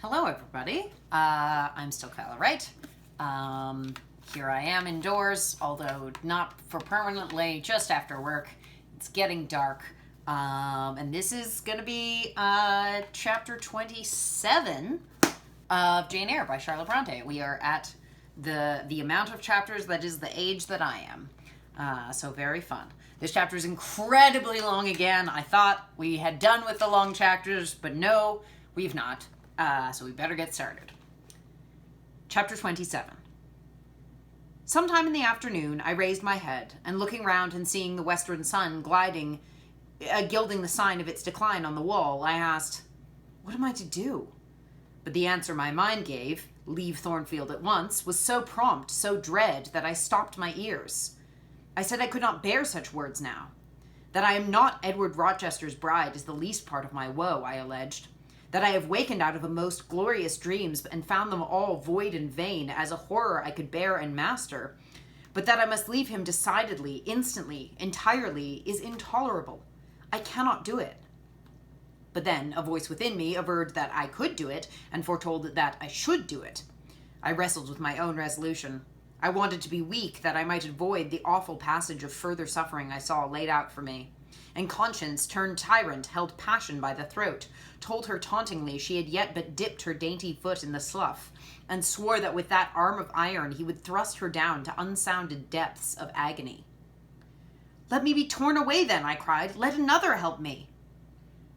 Hello, everybody. I'm still Kyla Wright. Here I am indoors, although not for permanently, just after work. It's getting dark. And this is going to be chapter 27 of Jane Eyre by Charlotte Bronte. We are at the amount of chapters that is the age that I am. So very fun. This chapter is incredibly long again. I thought we had done with the long chapters, but no, we've not. So we better get started. Chapter 27. Sometime in the afternoon, I raised my head, and looking round and seeing the western sun gilding the sign of its decline on the wall, I asked, "What am I to do?" But the answer my mind gave, "Leave Thornfield at once," was so prompt, so dread, that I stopped my ears. I said I could not bear such words now. That I am not Edward Rochester's bride is the least part of my woe, I alleged. That I have wakened out of a most glorious dreams and found them all void and vain, as a horror I could bear and master, but that I must leave him decidedly, instantly, entirely, is intolerable. I cannot do it. But then a voice within me averred that I could do it, and foretold that I should do it. I wrestled with my own resolution. I wanted to be weak, that I might avoid the awful passage of further suffering I saw laid out for me. And conscience, turned tyrant, held passion by the throat, told her tauntingly she had yet but dipped her dainty foot in the slough, and swore that with that arm of iron he would thrust her down to unsounded depths of agony. "Let me be torn away then," I cried. "Let another help me."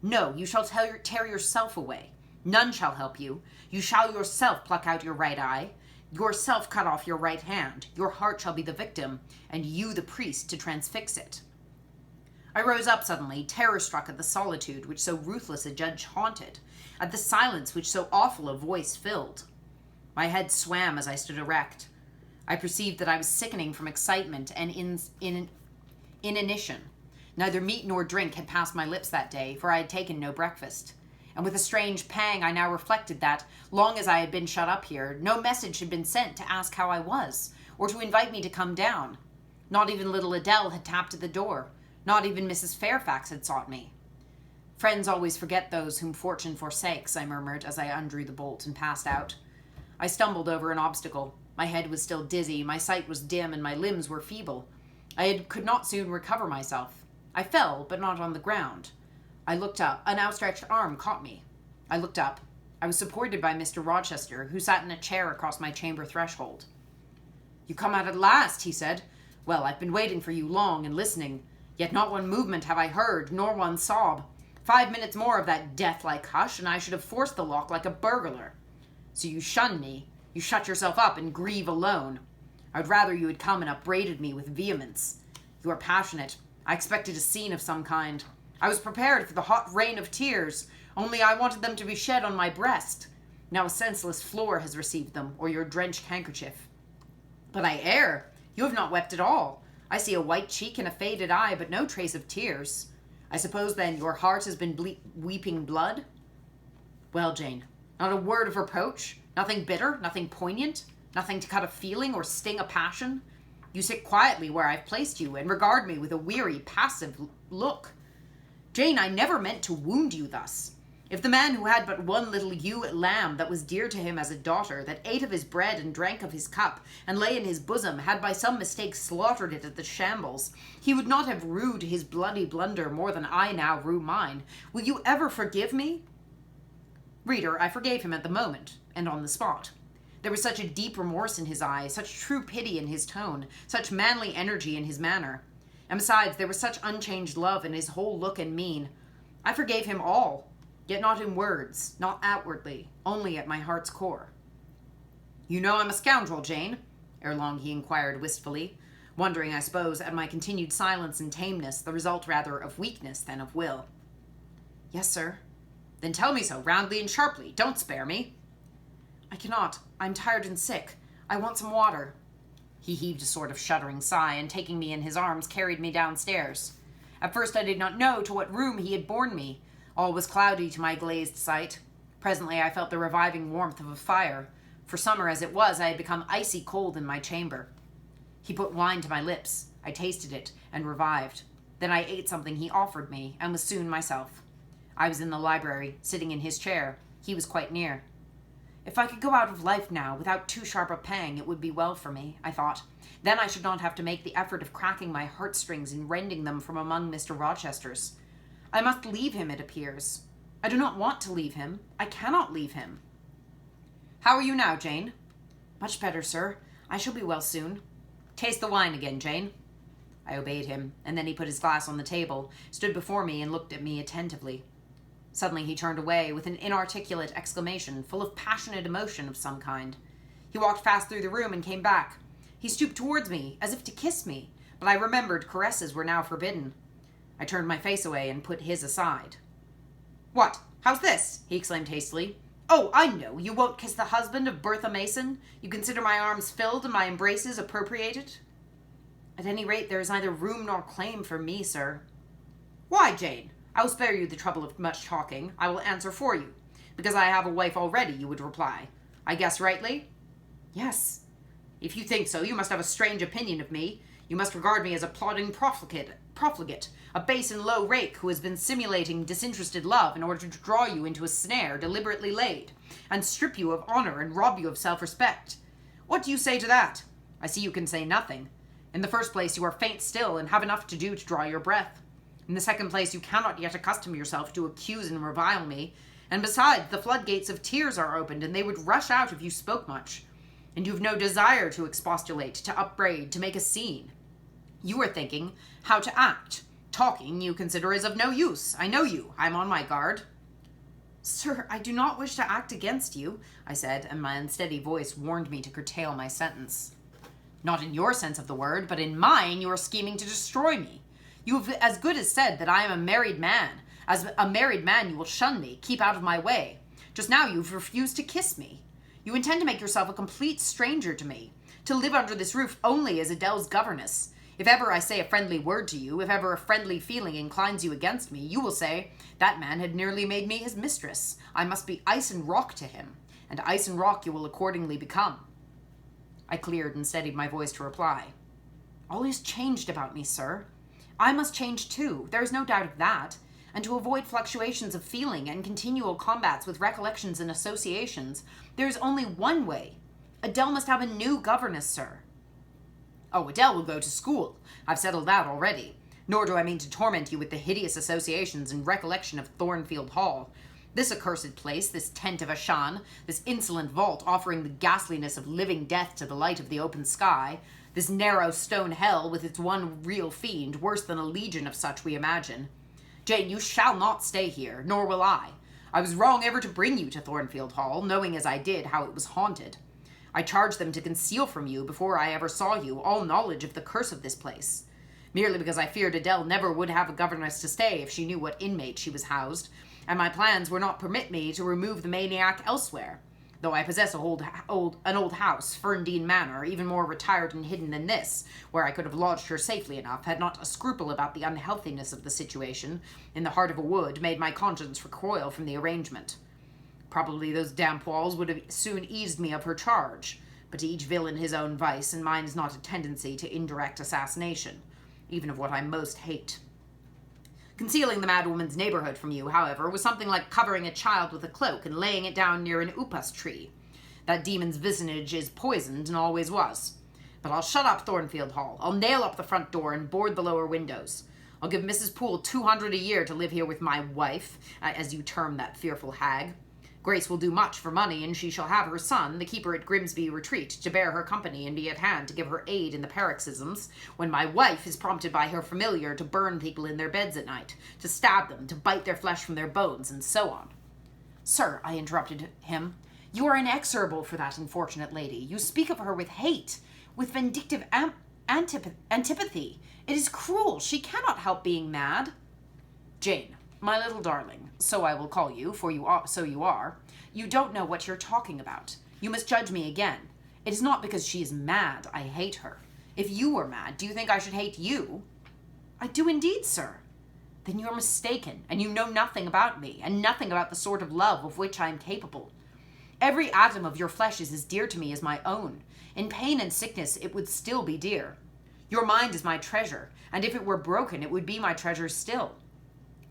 "No, you shall tear yourself away. None shall help you. You shall yourself pluck out your right eye, yourself cut off your right hand. Your heart shall be the victim, and you the priest to transfix it." I rose up suddenly, terror-struck at the solitude which so ruthless a judge haunted, at the silence which so awful a voice filled. My head swam as I stood erect. I perceived that I was sickening from excitement and inanition. Neither meat nor drink had passed my lips that day, for I had taken no breakfast. And with a strange pang I now reflected that, long as I had been shut up here, no message had been sent to ask how I was, or to invite me to come down. Not even little Adele had tapped at the door. Not even Mrs. Fairfax had sought me. "Friends always forget those whom fortune forsakes," I murmured as I undrew the bolt and passed out. I stumbled over an obstacle. My head was still dizzy, my sight was dim, and my limbs were feeble. Could not soon recover myself. I fell, but not on the ground. I looked up. An outstretched arm caught me. I looked up. I was supported by Mr. Rochester, who sat in a chair across my chamber threshold. "You come out at last," he said. "Well, I've been waiting for you long and listening. Yet not one movement have I heard, nor one sob. 5 minutes more of that death-like hush, and I should have forced the lock like a burglar. So you shun me. You shut yourself up and grieve alone. I would rather you had come and upbraided me with vehemence. You are passionate. I expected a scene of some kind. I was prepared for the hot rain of tears, only I wanted them to be shed on my breast. Now a senseless floor has received them, or your drenched handkerchief. But Eyre, you have not wept at all. I see a white cheek and a faded eye, but no trace of tears. I suppose, then, your heart has been weeping blood?" "Well, Jane, not a word of reproach? Nothing bitter, nothing poignant? Nothing to cut a feeling or sting a passion? You sit quietly where I've placed you, and regard me with a weary, passive look. Jane, I never meant to wound you thus. If the man who had but one little ewe lamb that was dear to him as a daughter, that ate of his bread and drank of his cup, and lay in his bosom, had by some mistake slaughtered it at the shambles, he would not have rued his bloody blunder more than I now rue mine. Will you ever forgive me?" Reader, I forgave him at the moment, and on the spot. There was such a deep remorse in his eye, such true pity in his tone, such manly energy in his manner. And besides, there was such unchanged love in his whole look and mien. I forgave him all. Yet not in words, not outwardly, only at my heart's core. "You know I'm a scoundrel, Jane?" Ere long he inquired wistfully, wondering, I suppose, at my continued silence and tameness, the result rather of weakness than of will. "Yes, sir." "Then tell me so, roundly and sharply. Don't spare me." "I cannot. I'm tired and sick. I want some water." He heaved a sort of shuddering sigh, and taking me in his arms, carried me downstairs. At first I did not know to what room he had borne me. All was cloudy to my glazed sight. Presently I felt the reviving warmth of a fire. For summer as it was, I had become icy cold in my chamber. He put wine to my lips. I tasted it, and revived. Then I ate something he offered me, and was soon myself. I was in the library, sitting in his chair. He was quite near. If I could go out of life now without too sharp a pang, it would be well for me, I thought. Then I should not have to make the effort of cracking my heartstrings and rending them from among Mr. Rochester's. I must leave him, it appears. I do not want to leave him. I cannot leave him. How are you now, Jane? Much better, sir. I shall be well soon. Taste the wine again, Jane. I obeyed him, and then he put his glass on the table, stood before me, and looked at me attentively. Suddenly he turned away with an inarticulate exclamation, full of passionate emotion of some kind. He walked fast through the room and came back. He stooped towards me, as if to kiss me, but I remembered caresses were now forbidden. I turned my face away and put his aside. What? How's this? He exclaimed hastily. Oh, I know. You won't kiss the husband of Bertha Mason? You consider my arms filled and my embraces appropriated? At any rate, there is neither room nor claim for me, sir. Why, Jane? I will spare you the trouble of much talking. I will answer for you. Because I have a wife already, you would reply. I guess rightly? Yes. If you think so, you must have a strange opinion of me. You must regard me as a plodding profligate, a base and low rake who has been simulating disinterested love in order to draw you into a snare deliberately laid, and strip you of honor and rob you of self-respect. What do you say to that? I see you can say nothing. In the first place, you are faint still and have enough to do to draw your breath. In the second place, you cannot yet accustom yourself to accuse and revile me. And besides, the floodgates of tears are opened, and they would rush out if you spoke much. And you have no desire to expostulate, to upbraid, to make a scene. You are thinking how to act. Talking you consider is of no use. I know you. I am on my guard. Sir, I do not wish to act against you, I said, and my unsteady voice warned me to curtail my sentence. Not in your sense of the word, but in mine you are scheming to destroy me. You have as good as said that I am a married man. As a married man you will shun me, keep out of my way. Just now you've refused to kiss me. You intend to make yourself a complete stranger to me, to live under this roof only as Adele's governess. If ever I say a friendly word to you, if ever a friendly feeling inclines you against me, you will say, that man had nearly made me his mistress. I must be ice and rock to him, and ice and rock you will accordingly become. I cleared and steadied my voice to reply. All is changed about me, sir. I must change too, there is no doubt of that, and to avoid fluctuations of feeling and continual combats with recollections and associations, there is only one way. Adele must have a new governess, sir. Oh, Adele will go to school. I've settled that already. Nor do I mean to torment you with the hideous associations and recollection of Thornfield Hall. This accursed place, this tent of Ashan, this insolent vault offering the ghastliness of living death to the light of the open sky, this narrow stone hell with its one real fiend, worse than a legion of such we imagine. Jane, you shall not stay here, nor will I. I was wrong ever to bring you to Thornfield Hall, knowing as I did how it was haunted. I charged them to conceal from you, before I ever saw you, all knowledge of the curse of this place. Merely because I feared Adele never would have a governess to stay if she knew what inmate she was housed, and my plans were not permit me to remove the maniac elsewhere, though I possess an old house, Ferndene Manor, even more retired and hidden than this, where I could have lodged her safely enough, had not a scruple about the unhealthiness of the situation, in the heart of a wood, made my conscience recoil from the arrangement. Probably those damp walls would have soon eased me of her charge, but to each villain his own vice, and mine is not a tendency to indirect assassination, even of what I most hate. Concealing the madwoman's neighborhood from you, however, was something like covering a child with a cloak and laying it down near an upas tree. That demon's vicinage is poisoned and always was. But I'll shut up Thornfield Hall. I'll nail up the front door and board the lower windows. I'll give Mrs. Poole $200 a year to live here with my wife, as you term that fearful hag. Grace will do much for money, and she shall have her son, the keeper at Grimsby Retreat, to bear her company and be at hand to give her aid in the paroxysms, when my wife is prompted by her familiar to burn people in their beds at night, to stab them, to bite their flesh from their bones, and so on. Sir, I interrupted him, you are inexorable for that unfortunate lady. You speak of her with hate, with vindictive antipathy. It is cruel. She cannot help being mad. Jane, my little darling, so I will call you, for you are. You don't know what you're talking about. You must judge me again. It is not because she is mad I hate her. If you were mad, do you think I should hate you? I do indeed, sir. Then you're mistaken, and you know nothing about me, and nothing about the sort of love of which I am capable. Every atom of your flesh is as dear to me as my own. In pain and sickness, it would still be dear. Your mind is my treasure, and if it were broken, it would be my treasure still.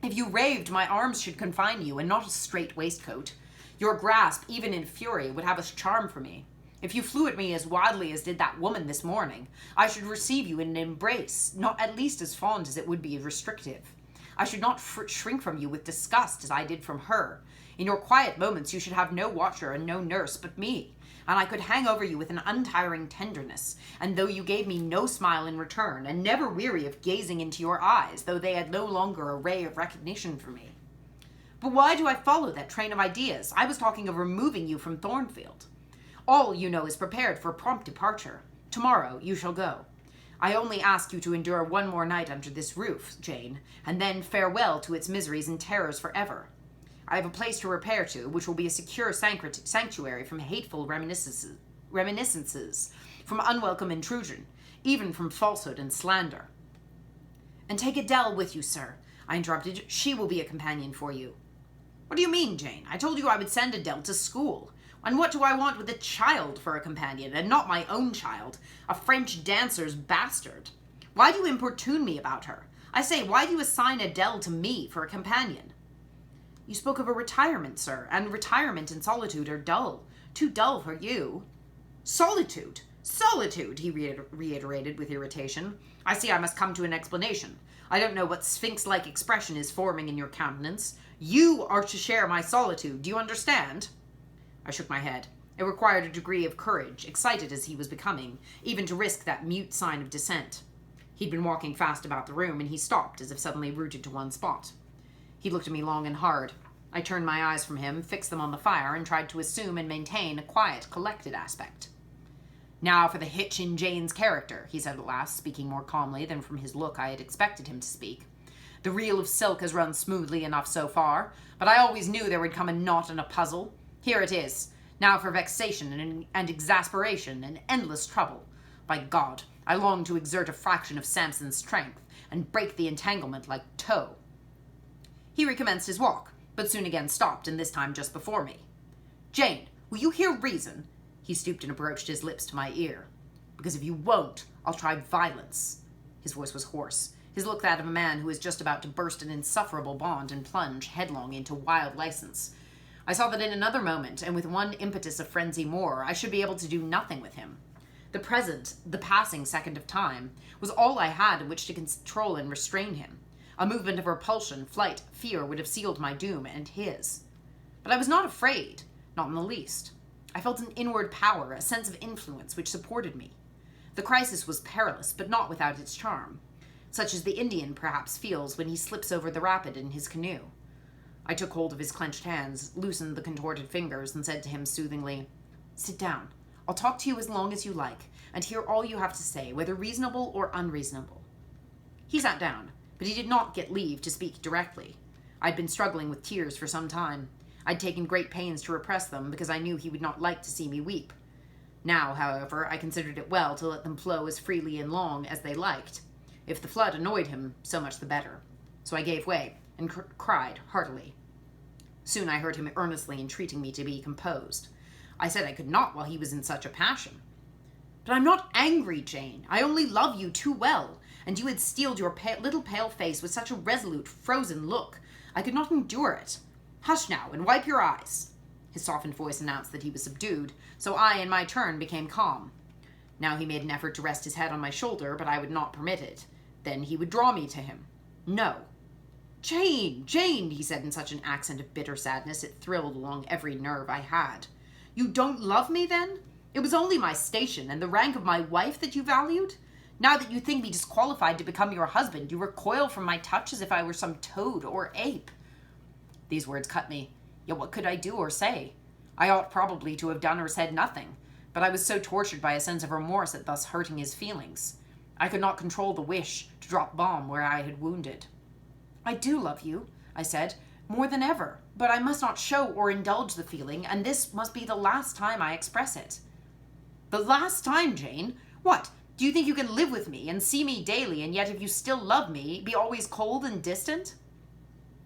If you raved, my arms should confine you, and not a strait waistcoat. Your grasp, even in fury, would have a charm for me. If you flew at me as wildly as did that woman this morning, I should receive you in an embrace, not at least as fond as it would be restrictive. I should not shrink from you with disgust as I did from her. In your quiet moments you should have no watcher and no nurse but me, and I could hang over you with an untiring tenderness, and though you gave me no smile in return, and never weary of gazing into your eyes, though they had no longer a ray of recognition for me. But why do I follow that train of ideas? I was talking of removing you from Thornfield. All, you know, is prepared for prompt departure. Tomorrow you shall go. I only ask you to endure one more night under this roof, Jane, and then farewell to its miseries and terrors forever. I have a place to repair to, which will be a secure sanctuary from hateful reminiscences, from unwelcome intrusion, even from falsehood and slander. And take Adele with you, sir, I interrupted. She will be a companion for you. What do you mean, Jane? I told you I would send Adele to school. And what do I want with a child for a companion, and not my own child, a French dancer's bastard? Why do you importune me about her? I say, why do you assign Adele to me for a companion? You spoke of a retirement, sir, and retirement and solitude are dull. Too dull for you. Solitude! Solitude! He reiterated with irritation. I see I must come to an explanation. I don't know what sphinx-like expression is forming in your countenance. You are to share my solitude. Do you understand? I shook my head. It required a degree of courage, excited as he was becoming, even to risk that mute sign of dissent. He'd been walking fast about the room, and he stopped as if suddenly rooted to one spot. He looked at me long and hard. I turned my eyes from him, fixed them on the fire, and tried to assume and maintain a quiet, collected aspect. Now for the hitch in Jane's character, he said at last, speaking more calmly than from his look I had expected him to speak. The reel of silk has run smoothly enough so far, but I always knew there would come a knot and a puzzle. Here it is. Now for vexation and exasperation and endless trouble. By God, I long to exert a fraction of Samson's strength and break the entanglement like tow. He recommenced his walk, but soon again stopped, and this time just before me. Jane, will you hear reason? He stooped and approached his lips to my ear. Because if you won't, I'll try violence. His voice was hoarse, his look that of a man who is just about to burst an insufferable bond and plunge headlong into wild license. I saw that in another moment, and with one impetus of frenzy more, I should be able to do nothing with him. The present, the passing second of time, was all I had in which to control and restrain him. A movement of repulsion, flight, fear would have sealed my doom and his. But I was not afraid, not in the least. I felt an inward power, a sense of influence which supported me. The crisis was perilous, but not without its charm, such as the Indian perhaps feels when he slips over the rapid in his canoe. I took hold of his clenched hands, loosened the contorted fingers, and said to him soothingly, Sit down. I'll talk to you as long as you like, and hear all you have to say, whether reasonable or unreasonable. He sat down, but he did not get leave to speak directly. I'd been struggling with tears for some time. I'd taken great pains to repress them, because I knew he would not like to see me weep. Now, however, I considered it well to let them flow as freely and long as they liked. If the flood annoyed him, so much the better. So I gave way, and cried heartily. Soon I heard him earnestly entreating me to be composed. I said I could not while he was in such a passion. But I'm not angry, Jane. I only love you too well, and you had steeled your little pale face with such a resolute, frozen look. I could not endure it. Hush now, and wipe your eyes. His softened voice announced that he was subdued, so I, in my turn, became calm. Now he made an effort to rest his head on my shoulder, but I would not permit it. Then he would draw me to him. No. Jane, Jane, he said in such an accent of bitter sadness it thrilled along every nerve I had. You don't love me, then? It was only my station and the rank of my wife that you valued? Now that you think me disqualified to become your husband, you recoil from my touch as if I were some toad or ape. These words cut me. Yet what could I do or say? I ought probably to have done or said nothing, but I was so tortured by a sense of remorse at thus hurting his feelings. I could not control the wish to drop balm where I had wounded. I do love you, I said, more than ever, but I must not show or indulge the feeling, and this must be the last time I express it. The last time, Jane? What? Do you think you can live with me and see me daily, and yet if you still love me, be always cold and distant?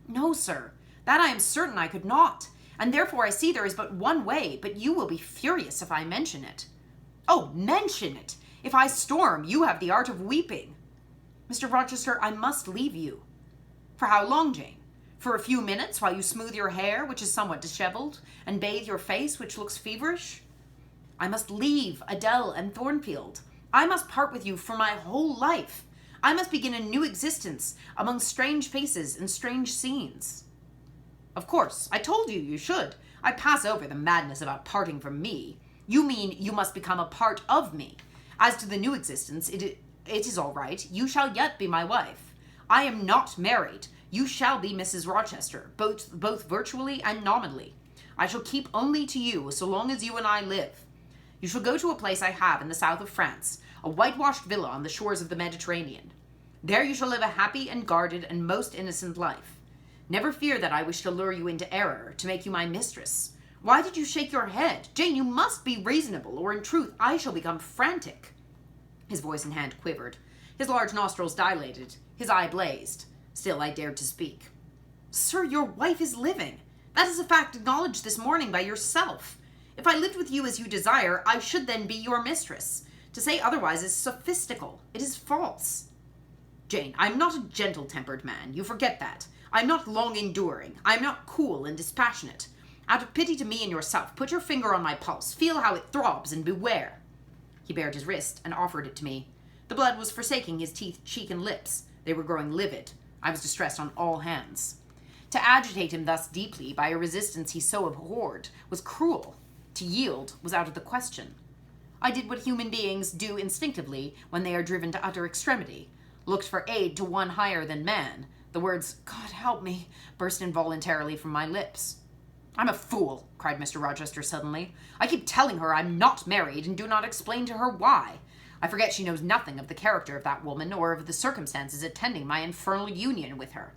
No, sir, that I am certain I could not, and therefore I see there is but one way, but you will be furious if I mention it. Oh, mention it! If I storm, you have the art of weeping. Mr. Rochester, I must leave you. For how long, Jane? For a few minutes while you smooth your hair, which is somewhat disheveled, and bathe your face, which looks feverish? I must leave Adele and Thornfield. I must part with you for my whole life. I must begin a new existence among strange faces and strange scenes. Of course, I told you should. I pass over the madness about parting from me. You mean you must become a part of me. As to the new existence, it is all right. You shall yet be my wife. I am not married. You shall be Mrs. Rochester, both virtually and nominally. I shall keep only to you so long as you and I live. You shall go to a place I have in the south of France, a whitewashed villa on the shores of the Mediterranean. There you shall live a happy and guarded and most innocent life. Never fear that I wish to lure you into error, to make you my mistress. Why did you shake your head? Jane, you must be reasonable, or in truth I shall become frantic. His voice and hand quivered. His large nostrils dilated. His eye blazed. Still I dared to speak. Sir, your wife is living. That is a fact acknowledged this morning by yourself. If I lived with you as you desire, I should then be your mistress. To say otherwise is sophistical. It is false. Jane, I am not a gentle-tempered man. You forget that. I am not long-enduring. I am not cool and dispassionate. Out of pity to me and yourself, put your finger on my pulse. Feel how it throbs, and beware. He bared his wrist and offered it to me. The blood was forsaking his teeth, cheek, and lips. They were growing livid. I was distressed on all hands. To agitate him thus deeply by a resistance he so abhorred was cruel. To yield was out of the question. I did what human beings do instinctively when they are driven to utter extremity, looked for aid to one higher than man. The words, God help me, burst involuntarily from my lips. I'm a fool, cried Mr. Rochester suddenly. I keep telling her I'm not married and do not explain to her why. I forget she knows nothing of the character of that woman or of the circumstances attending my infernal union with her.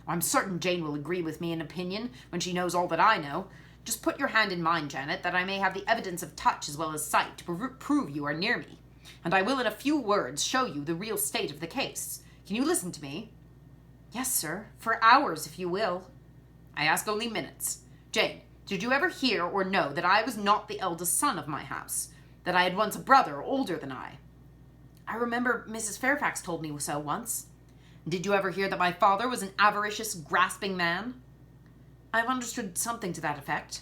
I'm certain Jane will agree with me in opinion when she knows all that I know. Just put your hand in mine, Janet, that I may have the evidence of touch as well as sight to prove you are near me. And I will in a few words show you the real state of the case. Can you listen to me? Yes, sir. For hours, if you will. I ask only minutes. Jane, did you ever hear or know that I was not the eldest son of my house? That I had once a brother older than I? I remember Mrs. Fairfax told me so once. Did you ever hear that my father was an avaricious, grasping man? I've understood something to that effect.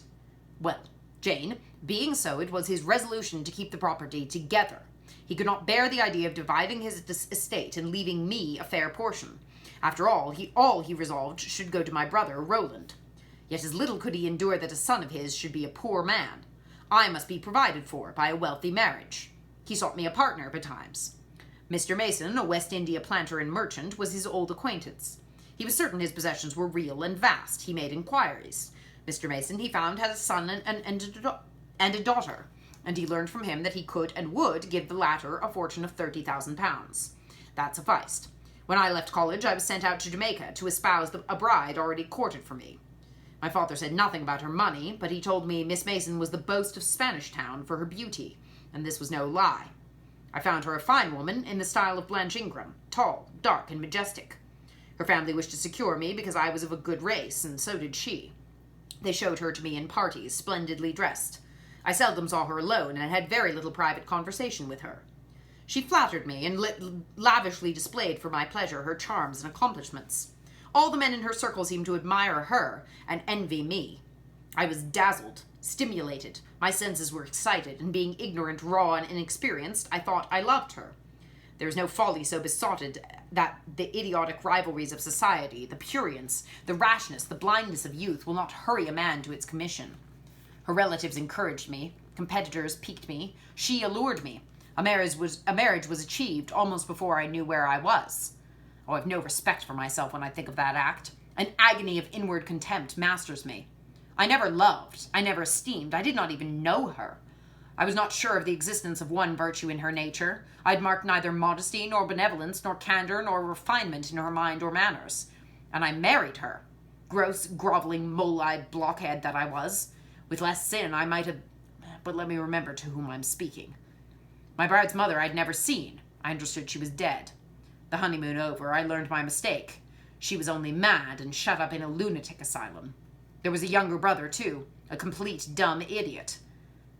Well, Jane, being so, it was his resolution to keep the property together. He could not bear the idea of dividing his estate and leaving me a fair portion. After all he resolved should go to my brother, Roland. Yet as little could he endure that a son of his should be a poor man. I must be provided for by a wealthy marriage. He sought me a partner betimes. Mr. Mason, a West India planter and merchant, was his old acquaintance. He was certain his possessions were real and vast. He made inquiries. Mr. Mason, he found, had a son and a daughter, and he learned from him that he could and would give the latter a fortune of £30,000. That sufficed. When I left college, I was sent out to Jamaica to espouse a bride already courted for me. My father said nothing about her money, but he told me Miss Mason was the boast of Spanish Town for her beauty, and this was no lie. I found her a fine woman in the style of Blanche Ingram, tall, dark, and majestic. Her family wished to secure me because I was of a good race, and so did she. They showed her to me in parties, splendidly dressed. I seldom saw her alone, and had very little private conversation with her. She flattered me, and lavishly displayed for my pleasure her charms and accomplishments. All the men in her circle seemed to admire her and envy me. I was dazzled, stimulated. My senses were excited, and being ignorant, raw, and inexperienced, I thought I loved her. There is no folly so besotted that the idiotic rivalries of society, the prurience, the rashness, the blindness of youth will not hurry a man to its commission. Her relatives encouraged me. Competitors piqued me. She allured me. A marriage was achieved almost before I knew where I was. Oh, I have no respect for myself when I think of that act. An agony of inward contempt masters me. I never loved. I never esteemed. I did not even know her. I was not sure of the existence of one virtue in her nature. I had marked neither modesty, nor benevolence, nor candor, nor refinement in her mind or manners. And I married her. Gross, groveling, mole-eyed blockhead that I was. With less sin, I might have... But let me remember to whom I'm speaking. My bride's mother I'd never seen. I understood she was dead. The honeymoon over, I learned my mistake. She was only mad and shut up in a lunatic asylum. There was a younger brother, too, a complete dumb idiot.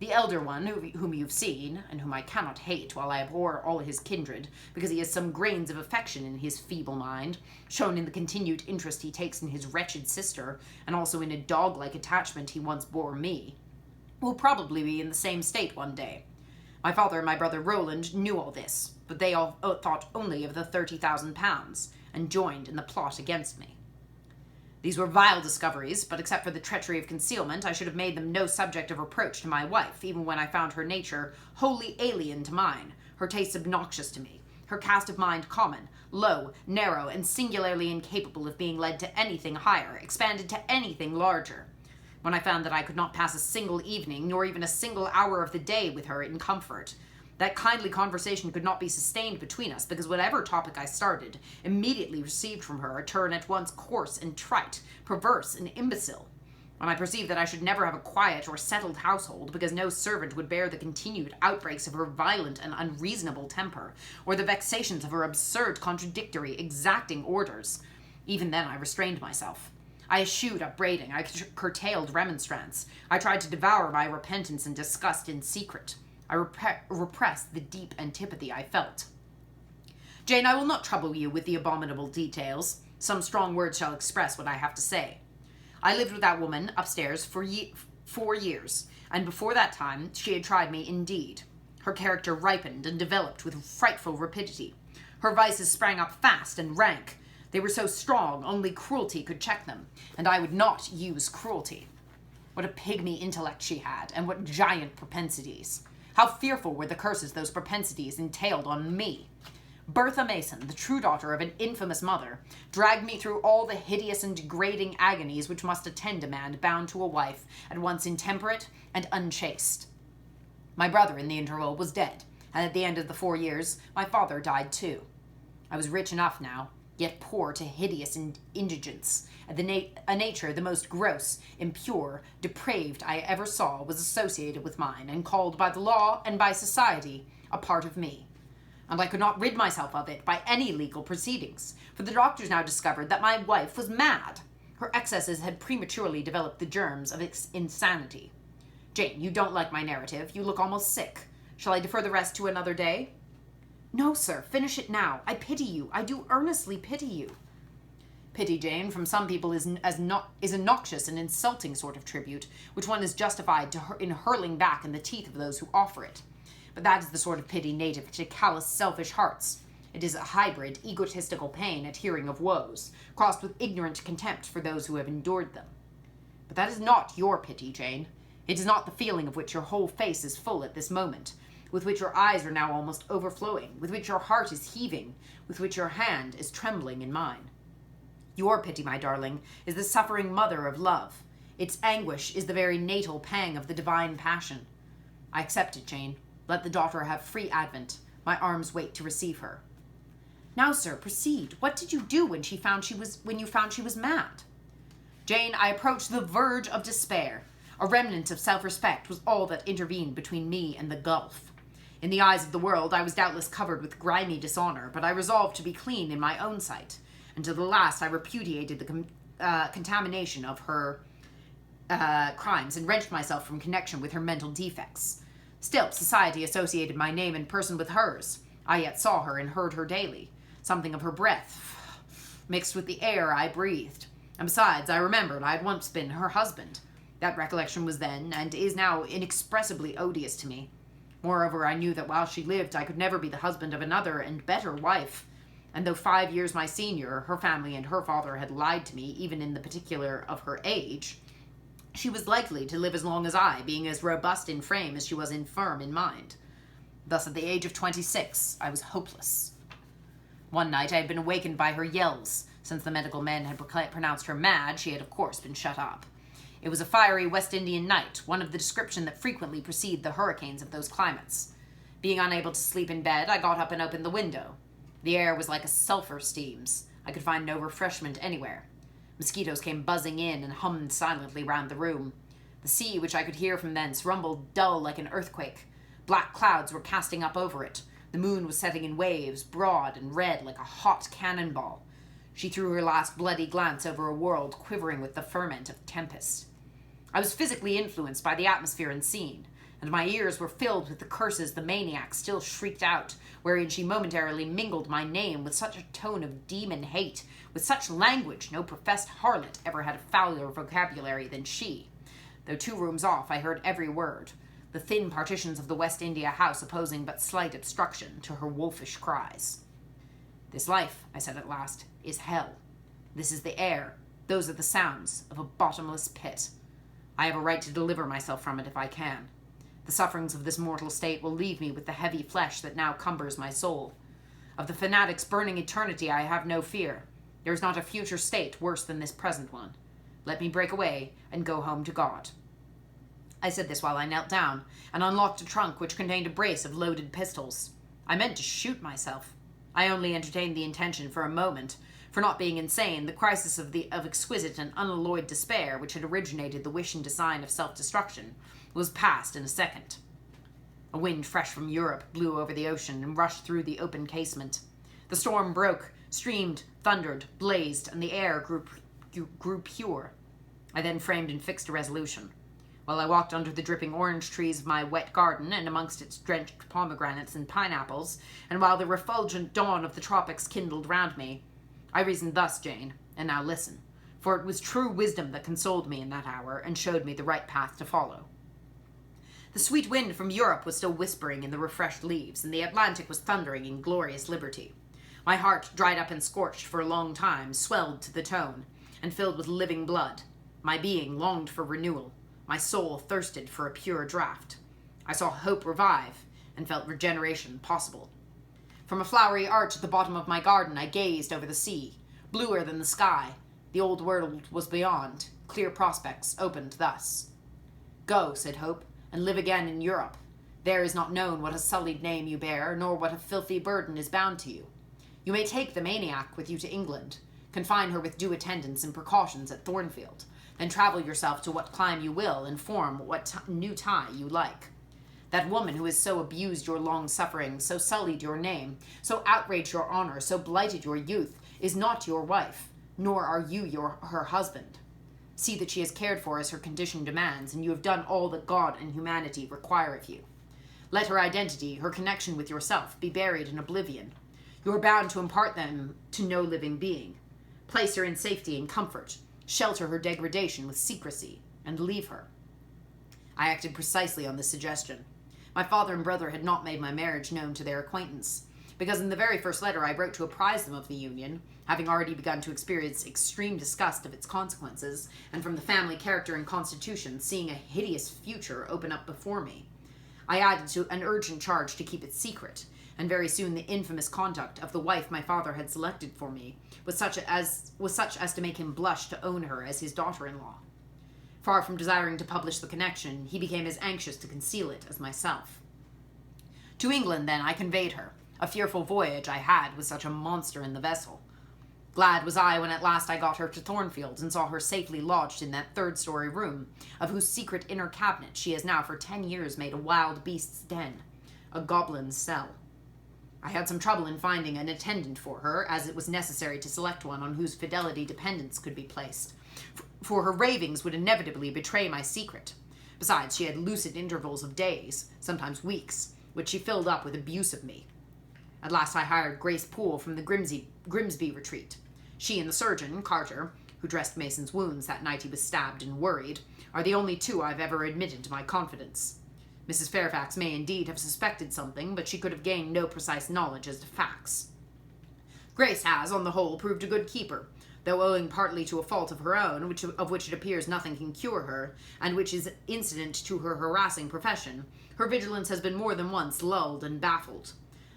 The elder one, whom you've seen, and whom I cannot hate while I abhor all his kindred, because he has some grains of affection in his feeble mind, shown in the continued interest he takes in his wretched sister, and also in a dog-like attachment he once bore me, will probably be in the same state one day. My father and my brother Roland knew all this, but they all thought only of the £30,000, and joined in the plot against me. These were vile discoveries, but except for the treachery of concealment, I should have made them no subject of reproach to my wife, even when I found her nature wholly alien to mine, her tastes obnoxious to me, her cast of mind common, low, narrow, and singularly incapable of being led to anything higher, expanded to anything larger. When I found that I could not pass a single evening, nor even a single hour of the day with her in comfort, that kindly conversation could not be sustained between us, because whatever topic I started immediately received from her a turn at once coarse and trite, perverse and imbecile. When I perceived that I should never have a quiet or settled household, because no servant would bear the continued outbreaks of her violent and unreasonable temper, or the vexations of her absurd, contradictory, exacting orders, even then I restrained myself. I eschewed upbraiding, I curtailed remonstrance, I tried to devour my repentance and disgust in secret. I repressed the deep antipathy I felt. Jane, I will not trouble you with the abominable details. Some strong words shall express what I have to say. I lived with that woman upstairs for 4 years, and before that time she had tried me indeed. Her character ripened and developed with frightful rapidity. Her vices sprang up fast and rank. They were so strong, only cruelty could check them, and I would not use cruelty. What a pygmy intellect she had, and what giant propensities. How fearful were the curses those propensities entailed on me. Bertha Mason, the true daughter of an infamous mother, dragged me through all the hideous and degrading agonies which must attend a man bound to a wife, at once intemperate and unchaste. My brother, in the interval, was dead, and at the end of the 4 years, my father died too. I was rich enough now, yet poor to hideous indigence, and a nature the most gross, impure, depraved I ever saw was associated with mine, and called by the law and by society a part of me. And I could not rid myself of it by any legal proceedings, for the doctors now discovered that my wife was mad. Her excesses had prematurely developed the germs of insanity. Jane, you don't like my narrative. You look almost sick. Shall I defer the rest to another day? No, sir, finish it now. I pity you. I do earnestly pity you. Pity, Jane, from some people is a noxious and insulting sort of tribute, which one is justified in hurling back in the teeth of those who offer it. But that is the sort of pity native to callous, selfish hearts. It is a hybrid, egotistical pain at hearing of woes, crossed with ignorant contempt for those who have endured them. But that is not your pity, Jane. It is not the feeling of which your whole face is full at this moment, with which your eyes are now almost overflowing, with which your heart is heaving, with which your hand is trembling in mine. Your pity, my darling, is the suffering mother of love. Its anguish is the very natal pang of the divine passion. I accept it, Jane. Let the daughter have free advent. My arms wait to receive her. Now, sir, proceed. What did you do when you found she was mad? Jane, I approached the verge of despair. A remnant of self-respect was all that intervened between me and the gulf. In the eyes of the world, I was doubtless covered with grimy dishonor, but I resolved to be clean in my own sight. And to the last, I repudiated the contamination of her crimes and wrenched myself from connection with her mental defects. Still, society associated my name and person with hers. I yet saw her and heard her daily. Something of her breath mixed with the air I breathed. And besides, I remembered I had once been her husband. That recollection was then, and is now, inexpressibly odious to me. Moreover, I knew that while she lived, I could never be the husband of another and better wife. And though 5 years my senior, her family and her father had lied to me, even in the particular of her age, she was likely to live as long as I, being as robust in frame as she was infirm in mind. Thus, at the age of 26, I was hopeless. One night I had been awakened by her yells. Since the medical men had pronounced her mad, she had of course been shut up. It was a fiery West Indian night, one of the description that frequently precede the hurricanes of those climates. Being unable to sleep in bed, I got up and opened the window. The air was like a sulphur steams. I could find no refreshment anywhere. Mosquitoes came buzzing in and hummed silently round the room. The sea, which I could hear from thence, rumbled dull like an earthquake. Black clouds were casting up over it. The moon was setting in waves, broad and red like a hot cannonball. She threw her last bloody glance over a world quivering with the ferment of tempest. I was physically influenced by the atmosphere and scene, and my ears were filled with the curses the maniac still shrieked out, wherein she momentarily mingled my name with such a tone of demon hate, with such language no professed harlot ever had a fouler vocabulary than she. Though 2 rooms off, I heard every word, the thin partitions of the West India house opposing but slight obstruction to her wolfish cries. "This life," I said at last, "is hell. This is the air. Those are the sounds of a bottomless pit. I have a right to deliver myself from it if I can. The sufferings of this mortal state will leave me with the heavy flesh that now cumbers my soul. Of the fanatic's burning eternity I have no fear. There is not a future state worse than this present one. Let me break away and go home to God." I said this while I knelt down and unlocked a trunk which contained a brace of loaded pistols. I meant to shoot myself. I only entertained the intention for a moment, for not being insane, the crisis of exquisite and unalloyed despair which had originated the wish and design of self-destruction was past in a second. A wind fresh from Europe blew over the ocean and rushed through the open casement. The storm broke, streamed, thundered, blazed, and the air grew pure. I then framed and fixed a resolution. While I walked under the dripping orange trees of my wet garden and amongst its drenched pomegranates and pineapples, and while the refulgent dawn of the tropics kindled round me, I reasoned thus, Jane, and now listen, for it was true wisdom that consoled me in that hour and showed me the right path to follow. The sweet wind from Europe was still whispering in the refreshed leaves, and the Atlantic was thundering in glorious liberty. My heart, dried up and scorched for a long time, swelled to the tone, and filled with living blood. My being longed for renewal. My soul thirsted for a pure draught. I saw hope revive, and felt regeneration possible. From a flowery arch at the bottom of my garden, I gazed over the sea, bluer than the sky. The old world was beyond. Clear prospects opened thus. "Go," said Hope, "and live again in Europe. There is not known what a sullied name you bear, nor what a filthy burden is bound to you. You may take the maniac with you to England, confine her with due attendance and precautions at Thornfield, then travel yourself to what clime you will, and form what new tie you like. That woman who has so abused your long suffering, so sullied your name, so outraged your honor, so blighted your youth, is not your wife, nor are you her husband. See that she is cared for as her condition demands, and you have done all that God and humanity require of you. Let her identity, her connection with yourself, be buried in oblivion. You are bound to impart them to no living being. Place her in safety and comfort, shelter her degradation with secrecy, and leave her." I acted precisely on this suggestion. My father and brother had not made my marriage known to their acquaintance, because in the very first letter I wrote to apprise them of the union, having already begun to experience extreme disgust of its consequences, and from the family character and constitution, seeing a hideous future open up before me. I added to an urgent charge to keep it secret, and very soon the infamous conduct of the wife my father had selected for me was such as to make him blush to own her as his daughter-in-law. Far from desiring to publish the connection, he became as anxious to conceal it as myself. To England, then, I conveyed her. A fearful voyage I had with such a monster in the vessel. Glad was I when at last I got her to Thornfield and saw her safely lodged in that 3rd-story room, of whose secret inner cabinet she has now for 10 years made a wild beast's den, a goblin's cell. I had some trouble in finding an attendant for her, as it was necessary to select one on whose fidelity dependence could be placed, for her ravings would inevitably betray my secret. Besides, she had lucid intervals of days, sometimes weeks, which she filled up with abuse of me. At last I hired Grace Poole from the Grimsby retreat. She and the surgeon, Carter, who dressed Mason's wounds that night he was stabbed and worried, are the only 2 I've ever admitted to my confidence. Mrs. Fairfax may indeed have suspected something, but she could have gained no precise knowledge as to facts. Grace has, on the whole, proved a good keeper, though owing partly to a fault of her own, of which it appears nothing can cure her, and which is incident to her harassing profession, her vigilance has been more than once lulled and baffled.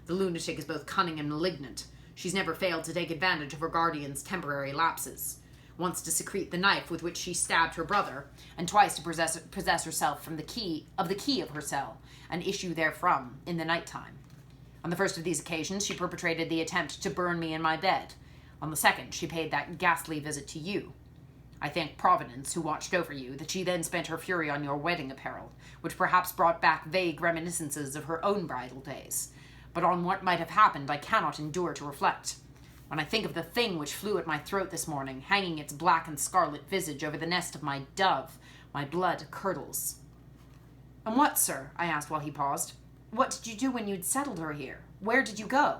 The lunatic is both cunning and malignant. She's never failed to take advantage of her guardian's temporary lapses. Once to secrete the knife with which she stabbed her brother, and twice to possess herself from the key of her cell, and issue therefrom in the night time. On the first of these occasions, she perpetrated the attempt to burn me in my bed. On the second, she paid that ghastly visit to you. I thank Providence, who watched over you, that she then spent her fury on your wedding apparel, which perhaps brought back vague reminiscences of her own bridal days. But on what might have happened I cannot endure to reflect. When I think of the thing which flew at my throat this morning, hanging its black and scarlet visage over the nest of my dove, my blood curdles. And what, sir? I asked while he paused. What did you do when you'd settled her here? Where did you go?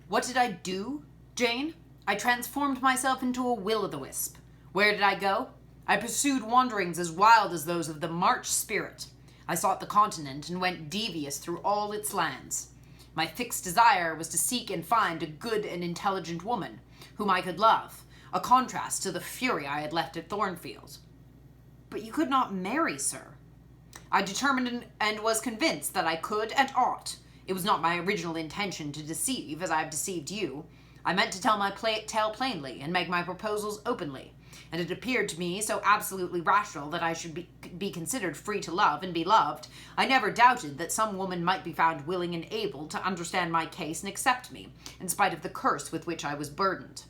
What did I do, Jane? I transformed myself into a will-o'-the-wisp. Where did I go? I pursued wanderings as wild as those of the March spirit. I sought the continent and went devious through all its lands. My fixed desire was to seek and find a good and intelligent woman, whom I could love, a contrast to the fury I had left at Thornfield. But you could not marry, sir. I determined and was convinced that I could and ought. It was not my original intention to deceive, as I have deceived you. I meant to tell my tale plainly and make my proposals openly, and it appeared to me so absolutely rational that I should be considered free to love and be loved. I never doubted that some woman might be found willing and able to understand my case and accept me, in spite of the curse with which I was burdened.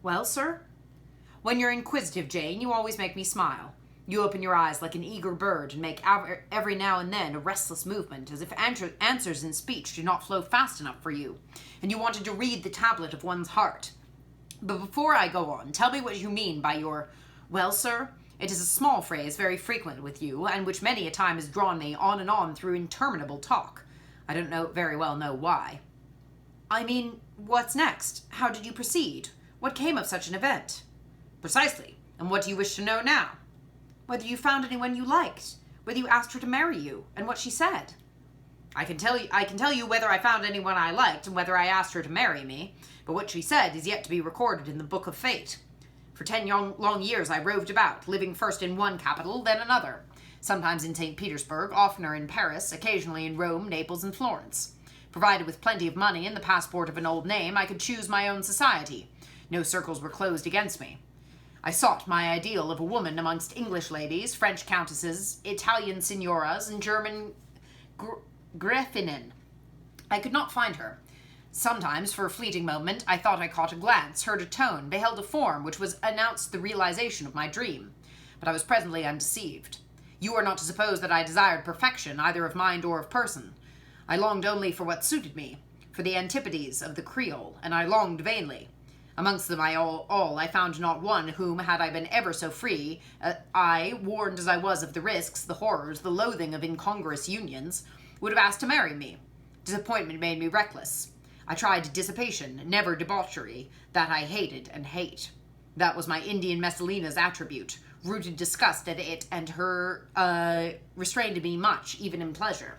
Well, sir? When you're inquisitive, Jane, you always make me smile. You open your eyes like an eager bird and make every now and then a restless movement, as if answers in speech do not flow fast enough for you, and you wanted to read the tablet of one's heart. But before I go on, tell me what you mean by your, well, sir? It is a small phrase very frequent with you, and which many a time has drawn me on and on through interminable talk. I don't very well know why. I mean, what's next? How did you proceed? What came of such an event? Precisely. And what do you wish to know now? Whether you found anyone you liked, whether you asked her to marry you, and what she said. I can tell you whether I found anyone I liked and whether I asked her to marry me, but what she said is yet to be recorded in the book of fate. For 10 long years I roved about, living first in one capital, then another, sometimes in St. Petersburg, oftener in Paris, occasionally in Rome, Naples, and Florence. Provided with plenty of money and the passport of an old name, I could choose my own society. No circles were closed against me. I sought my ideal of a woman amongst English ladies, French countesses, Italian signoras, and German Gräfinnen. I could not find her. Sometimes, for a fleeting moment, I thought I caught a glance, heard a tone, beheld a form which was announced the realization of my dream. But I was presently undeceived. You are not to suppose that I desired perfection, either of mind or of person. I longed only for what suited me, for the antipodes of the Creole, and I longed vainly. Amongst them I found not one whom, had I been ever so free, I, warned as I was of the risks, the horrors, the loathing of incongruous unions, would have asked to marry me. Disappointment made me reckless. I tried dissipation, never debauchery, that I hated and hate. That was my Indian Messalina's attribute. Rooted disgust at it and her restrained me much, even in pleasure.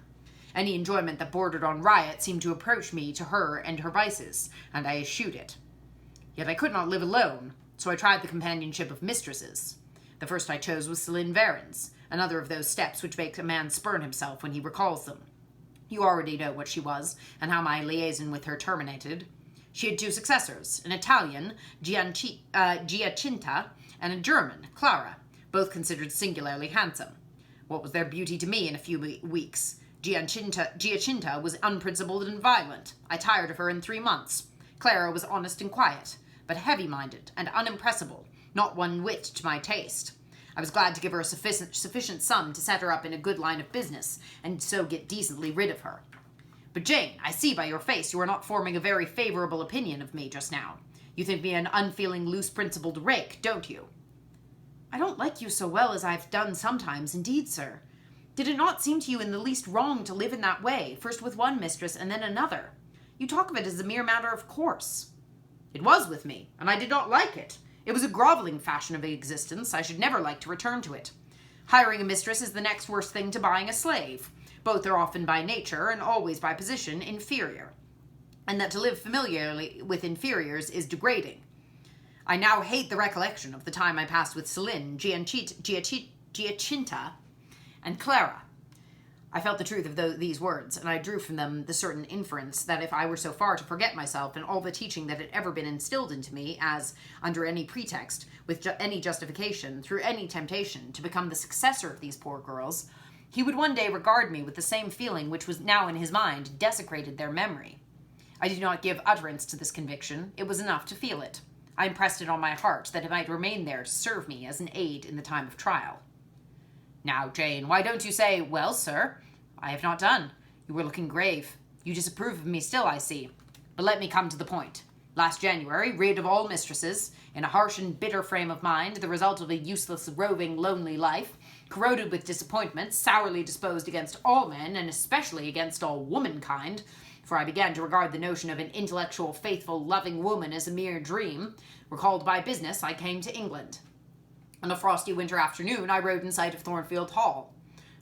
Any enjoyment that bordered on riot seemed to approach me to her and her vices, and I eschewed it. Yet I could not live alone, so I tried the companionship of mistresses. The first I chose was Céline Varens, another of those steps which make a man spurn himself when he recalls them. You already know what she was, and how my liaison with her terminated. She had 2 successors, an Italian, Giacinta, and a German, Clara, both considered singularly handsome. What was their beauty to me in a few weeks? Giacinta was unprincipled and violent. I tired of her in 3 months. Clara was honest and quiet, but heavy-minded and unimpressible, not one whit to my taste. I was glad to give her a sufficient sum to set her up in a good line of business, and so get decently rid of her. But Jane, I see by your face you are not forming a very favorable opinion of me just now. You think me an unfeeling, loose-principled rake, don't you? I don't like you so well as I've done sometimes, indeed, sir. Did it not seem to you in the least wrong to live in that way, first with one mistress and then another? You talk of it as a mere matter of course. It was with me, and I did not like it. It was a groveling fashion of existence. I should never like to return to it. Hiring a mistress is the next worst thing to buying a slave. Both are often by nature, and always by position, inferior. And that to live familiarly with inferiors is degrading. I now hate the recollection of the time I passed with Céline, Giacinta, and Clara. I felt the truth of these words, and I drew from them the certain inference that if I were so far to forget myself and all the teaching that had ever been instilled into me as, under any pretext, with any justification, through any temptation, to become the successor of these poor girls, he would one day regard me with the same feeling which was now in his mind desecrated their memory. I did not give utterance to this conviction. It was enough to feel it. I impressed it on my heart that it might remain there to serve me as an aid in the time of trial. Now, Jane, why don't you say, well, sir? I have not done. You were looking grave. You disapprove of me still, I see. But let me come to the point. Last January, rid of all mistresses, in a harsh and bitter frame of mind, the result of a useless, roving, lonely life, Corroded with disappointment, sourly disposed against all men, and especially against all womankind, for I began to regard the notion of an intellectual, faithful, loving woman as a mere dream, recalled by business, I came to England. On a frosty winter afternoon, I rode in sight of Thornfield Hall.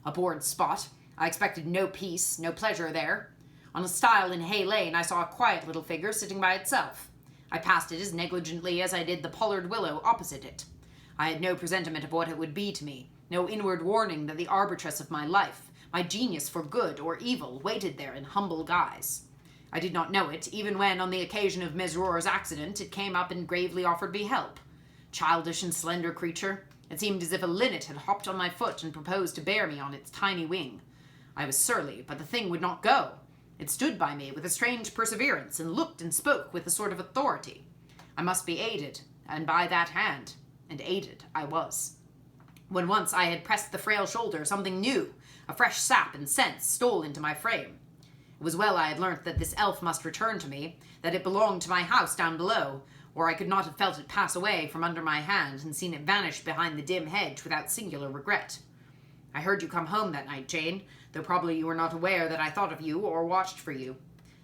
A bored spot. I expected no peace, no pleasure there. On a stile in Hay Lane, I saw a quiet little figure sitting by itself. I passed it as negligently as I did the pollard willow opposite it. I had no presentiment of what it would be to me, no inward warning that the arbitress of my life, my genius for good or evil, waited there in humble guise. I did not know it, even when, on the occasion of Mesrour's accident, it came up and gravely offered me help. Childish and slender creature, it seemed as if a linnet had hopped on my foot and proposed to bear me on its tiny wing. I was surly, but the thing would not go. It stood by me with a strange perseverance, and looked and spoke with a sort of authority. I must be aided, and by that hand, and aided I was. When once I had pressed the frail shoulder, something new, a fresh sap and sense, stole into my frame. It was well I had learnt that this elf must return to me, that it belonged to my house down below, or I could not have felt it pass away from under my hand and seen it vanish behind the dim hedge without singular regret. I heard you come home that night, Jane, though probably you were not aware that I thought of you or watched for you.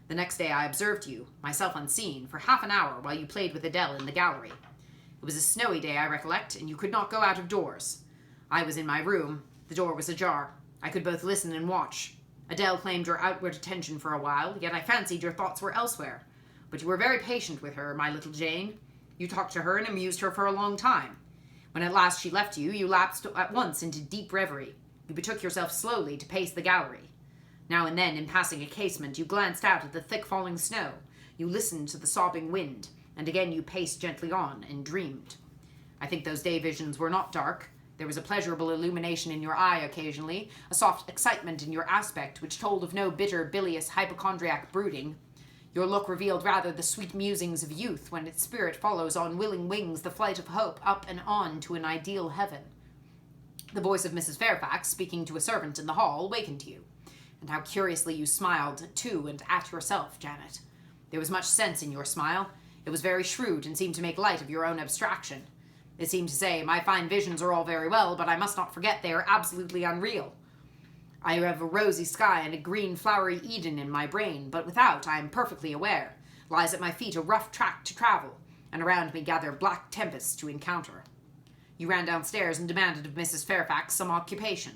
The next day I observed you, myself unseen, for half an hour while you played with Adele in the gallery. It was a snowy day, I recollect, and you could not go out of doors. I was in my room. The door was ajar. I could both listen and watch. Adele claimed your outward attention for a while, yet I fancied your thoughts were elsewhere. But you were very patient with her, my little Jane. You talked to her and amused her for a long time. When at last she left you, you lapsed at once into deep reverie. You betook yourself slowly to pace the gallery. Now and then, in passing a casement, you glanced out at the thick-falling snow. You listened to the sobbing wind, and again you paced gently on and dreamed. I think those day visions were not dark. There was a pleasurable illumination in your eye occasionally, a soft excitement in your aspect which told of no bitter, bilious, hypochondriac brooding. Your look revealed rather the sweet musings of youth when its spirit follows on willing wings the flight of hope up and on to an ideal heaven. The voice of Mrs. Fairfax, speaking to a servant in the hall, wakened you. And how curiously you smiled to and at yourself, Janet. There was much sense in your smile. It was very shrewd and seemed to make light of your own abstraction. It seemed to say, my fine visions are all very well, but I must not forget they are absolutely unreal. I have a rosy sky and a green flowery Eden in my brain, but without, I am perfectly aware, lies at my feet a rough track to travel, and around me gather black tempests to encounter. You ran downstairs and demanded of Mrs. Fairfax some occupation,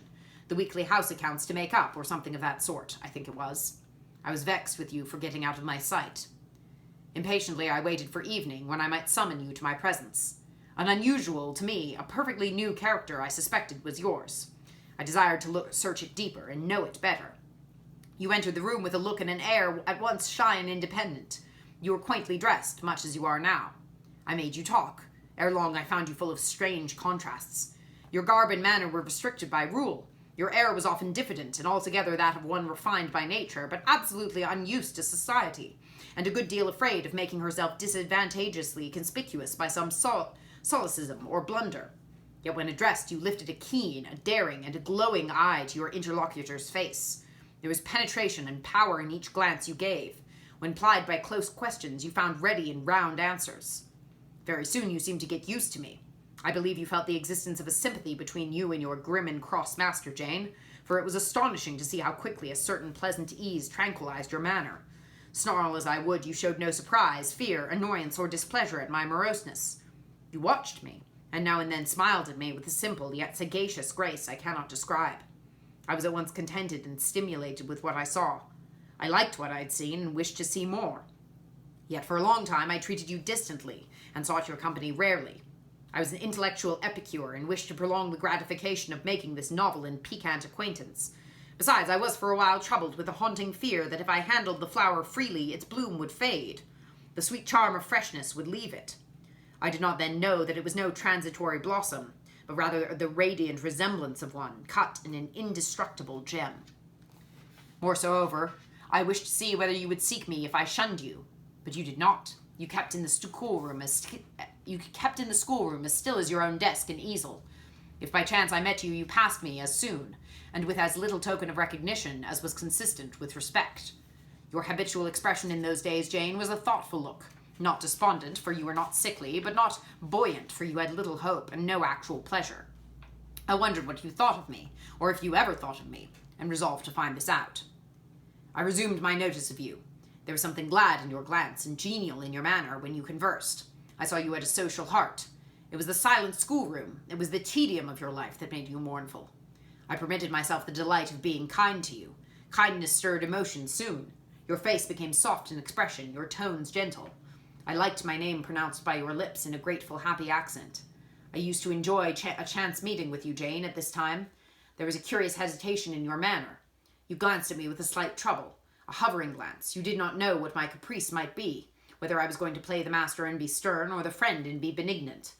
the weekly house accounts to make up, or something of that sort, I think it was. I was vexed with you for getting out of my sight. Impatiently I waited for evening, when I might summon you to my presence. An unusual, to me, a perfectly new character I suspected was yours. I desired to search it deeper and know it better. You entered the room with a look and an air at once shy and independent. You were quaintly dressed, much as you are now. I made you talk. Ere long I found you full of strange contrasts. Your garb and manner were restricted by rule. Your air was often diffident and altogether that of one refined by nature, but absolutely unused to society, and a good deal afraid of making herself disadvantageously conspicuous by some solecism or blunder. Yet when addressed, you lifted a keen, a daring, and a glowing eye to your interlocutor's face. There was penetration and power in each glance you gave. When plied by close questions, you found ready and round answers. Very soon you seemed to get used to me. I believe you felt the existence of a sympathy between you and your grim and cross master, Jane, for it was astonishing to see how quickly a certain pleasant ease tranquilized your manner. Snarl as I would, you showed no surprise, fear, annoyance, or displeasure at my moroseness. You watched me, and now and then smiled at me with a simple yet sagacious grace I cannot describe. I was at once contented and stimulated with what I saw. I liked what I had seen and wished to see more. Yet for a long time I treated you distantly and sought your company rarely. I was an intellectual epicure and wished to prolong the gratification of making this novel and piquant acquaintance. Besides, I was for a while troubled with a haunting fear that if I handled the flower freely, its bloom would fade. The sweet charm of freshness would leave it. I did not then know that it was no transitory blossom, but rather the radiant resemblance of one, cut in an indestructible gem. Moreover, I wished to see whether you would seek me if I shunned you, but you did not. You kept in the schoolroom as still as your own desk and easel. If by chance I met you, you passed me as soon, and with as little token of recognition as was consistent with respect. Your habitual expression in those days, Jane, was a thoughtful look, not despondent, for you were not sickly, but not buoyant, for you had little hope and no actual pleasure. I wondered what you thought of me, or if you ever thought of me, and resolved to find this out. I resumed my notice of you. There was something glad in your glance and genial in your manner when you conversed. I saw you had a social heart. It was the silent schoolroom, it was the tedium of your life that made you mournful. I permitted myself the delight of being kind to you. Kindness stirred emotion soon. Your face became soft in expression, your tones gentle. I liked my name pronounced by your lips in a grateful, happy accent. I used to enjoy a chance meeting with you, Jane, at this time. There was a curious hesitation in your manner. You glanced at me with a slight trouble, a hovering glance. You did not know what my caprice might be, whether I was going to play the master and be stern, or the friend and be benignant.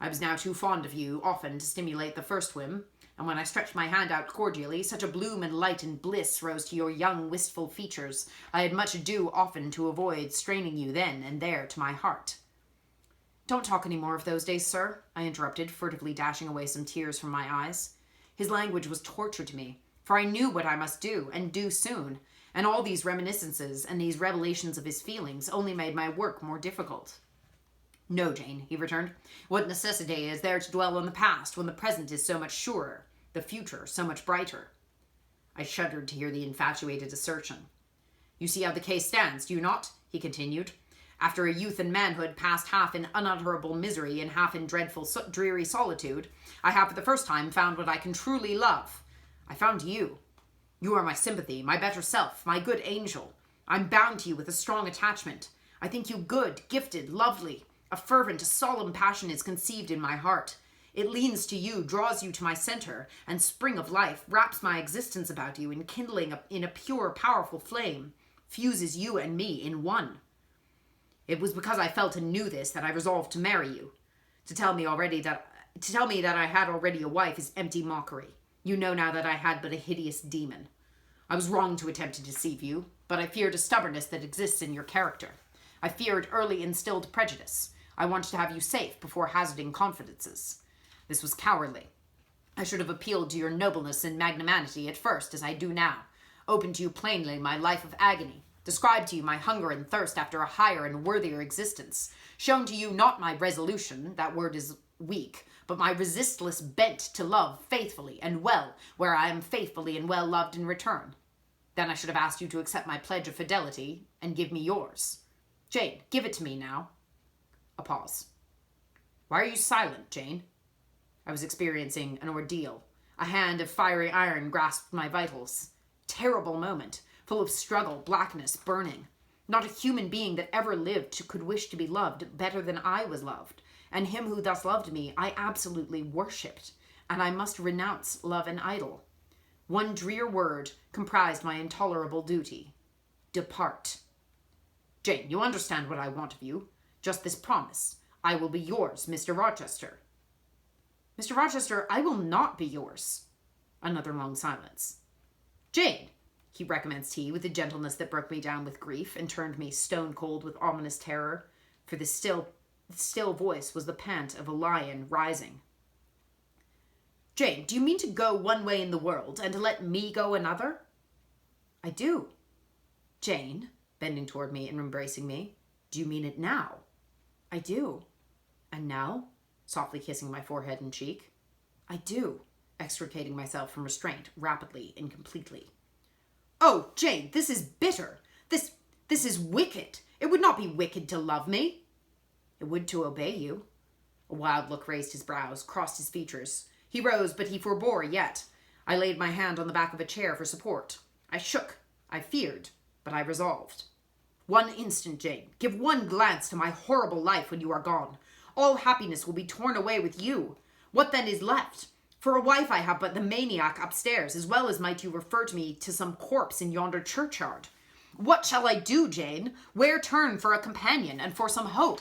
I was now too fond of you often to stimulate the first whim, and when I stretched my hand out cordially, such a bloom and light and bliss rose to your young, wistful features. I had much ado often to avoid straining you then and there to my heart. Don't talk any more of those days, sir, I interrupted, furtively dashing away some tears from my eyes. His language was torture to me, for I knew what I must do, and do soon, and all these reminiscences and these revelations of his feelings only made my work more difficult. No, Jane, he returned. What necessity is there to dwell on the past when the present is so much surer, the future so much brighter? I shuddered to hear the infatuated assertion. You see how the case stands, do you not? He continued. After a youth and manhood passed half in unutterable misery and half in dreadful, dreary solitude, I have for the first time found what I can truly love. I found you. You are my sympathy, my better self, my good angel. I'm bound to you with a strong attachment. I think you good, gifted, lovely. A fervent, a solemn passion is conceived in my heart. It leans to you, draws you to my center, and spring of life, wraps my existence about you, enkindling in a pure, powerful flame, fuses you and me in one. It was because I felt and knew this that I resolved to marry you. To tell me that I had already a wife is empty mockery. You know now that I had but a hideous demon. I was wrong to attempt to deceive you, but I feared a stubbornness that exists in your character. I feared early instilled prejudice. I wanted to have you safe before hazarding confidences. This was cowardly. I should have appealed to your nobleness and magnanimity at first, as I do now, opened to you plainly my life of agony, described to you my hunger and thirst after a higher and worthier existence, shown to you not my resolution, that word is weak, but my resistless bent to love faithfully and well, where I am faithfully and well loved in return. Then I should have asked you to accept my pledge of fidelity and give me yours. Jane, give it to me now. A pause. Why are you silent, Jane? I was experiencing an ordeal. A hand of fiery iron grasped my vitals. Terrible moment, full of struggle, blackness, burning. Not a human being that ever lived could wish to be loved better than I was loved, and him who thus loved me I absolutely worshipped, and I must renounce love and idol. One drear word comprised my intolerable duty. Depart. Jane, you understand what I want of you. Just this promise. I will be yours, Mr. Rochester. Mr. Rochester, I will not be yours. Another long silence. Jane, recommenced he, with a gentleness that broke me down with grief and turned me stone cold with ominous terror, for the still voice was the pant of a lion rising. Jane, do you mean to go one way in the world and to let me go another? I do. Jane, bending toward me and embracing me, do you mean it now? I do. And now? Softly kissing my forehead and cheek. I do, extricating myself from restraint rapidly and completely. Oh, Jane, this is bitter. This is wicked. It would not be wicked to love me. It would to obey you. A wild look raised his brows, crossed his features. He rose, but he forbore yet. I laid my hand on the back of a chair for support. I shook. I feared, but I resolved. One instant, Jane. Give one glance to my horrible life when you are gone. All happiness will be torn away with you. What then is left? For a wife I have but the maniac upstairs, as well as might you refer to me to some corpse in yonder churchyard. What shall I do, Jane? Where turn for a companion and for some hope?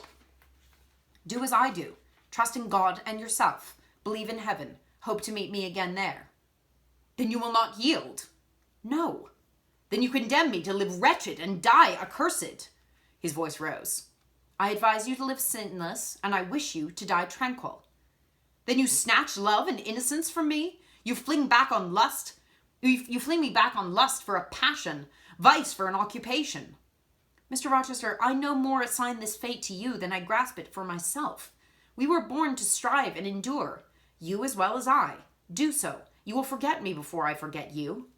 Do as I do. Trust in God and yourself. Believe in heaven. Hope to meet me again there. Then you will not yield? No. Then you condemn me to live wretched and die accursed. His voice rose. I advise you to live sinless, and I wish you to die tranquil. Then you snatch love and innocence from me? You fling me back on lust for a passion, vice for an occupation. Mr. Rochester, I no more assign this fate to you than I grasp it for myself. We were born to strive and endure, you as well as I. Do so. You will forget me before I forget you.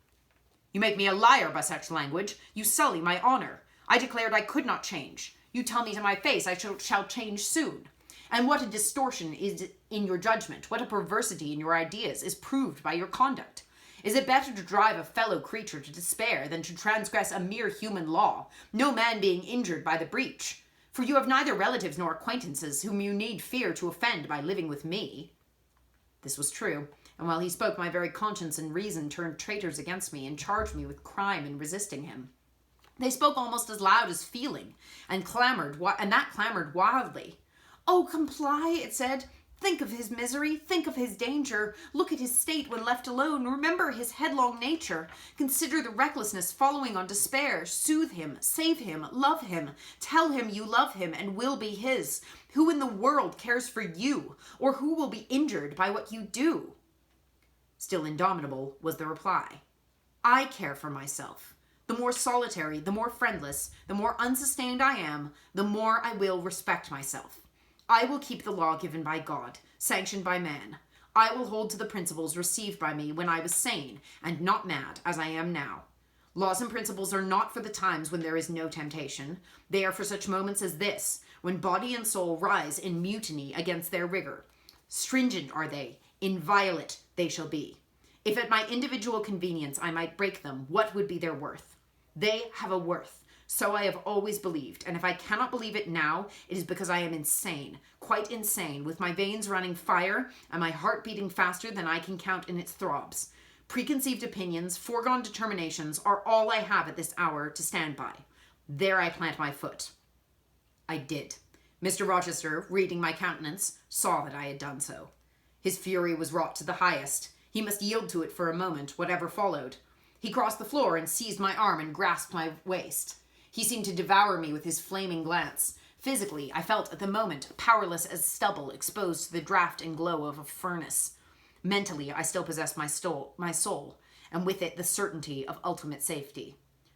You make me a liar by such language. You sully my honor. I declared I could not change. You tell me to my face I shall change soon. And what a distortion is in your judgment, what a perversity in your ideas is proved by your conduct. Is it better to drive a fellow creature to despair than to transgress a mere human law, no man being injured by the breach? For you have neither relatives nor acquaintances whom you need fear to offend by living with me. This was true, and while he spoke, my very conscience and reason turned traitors against me and charged me with crime in resisting him. They spoke almost as loud as feeling, and clamored wildly. "Oh, comply," it said. "Think of his misery, think of his danger, look at his state when left alone, remember his headlong nature, consider the recklessness following on despair, soothe him, save him, love him, tell him you love him and will be his. Who in the world cares for you, or who will be injured by what you do?" Still indomitable was the reply. "I care for myself. The more solitary, the more friendless, the more unsustained I am, the more I will respect myself. I will keep the law given by God, sanctioned by man. I will hold to the principles received by me when I was sane and not mad as I am now. Laws and principles are not for the times when there is no temptation. They are for such moments as this, when body and soul rise in mutiny against their rigor. Stringent are they, inviolate they shall be. If at my individual convenience I might break them, what would be their worth? They have a worth. So I have always believed, and if I cannot believe it now, it is because I am insane, quite insane, with my veins running fire and my heart beating faster than I can count in its throbs. Preconceived opinions, foregone determinations are all I have at this hour to stand by. There I plant my foot." I did. Mr. Rochester, reading my countenance, saw that I had done so. His fury was wrought to the highest. He must yield to it for a moment, whatever followed. He crossed the floor and seized my arm and grasped my waist. He seemed to devour me with his flaming glance. Physically, I felt at the moment powerless as stubble exposed to the draft and glow of a furnace. Mentally, I still possessed my soul, and with it the certainty of ultimate safety.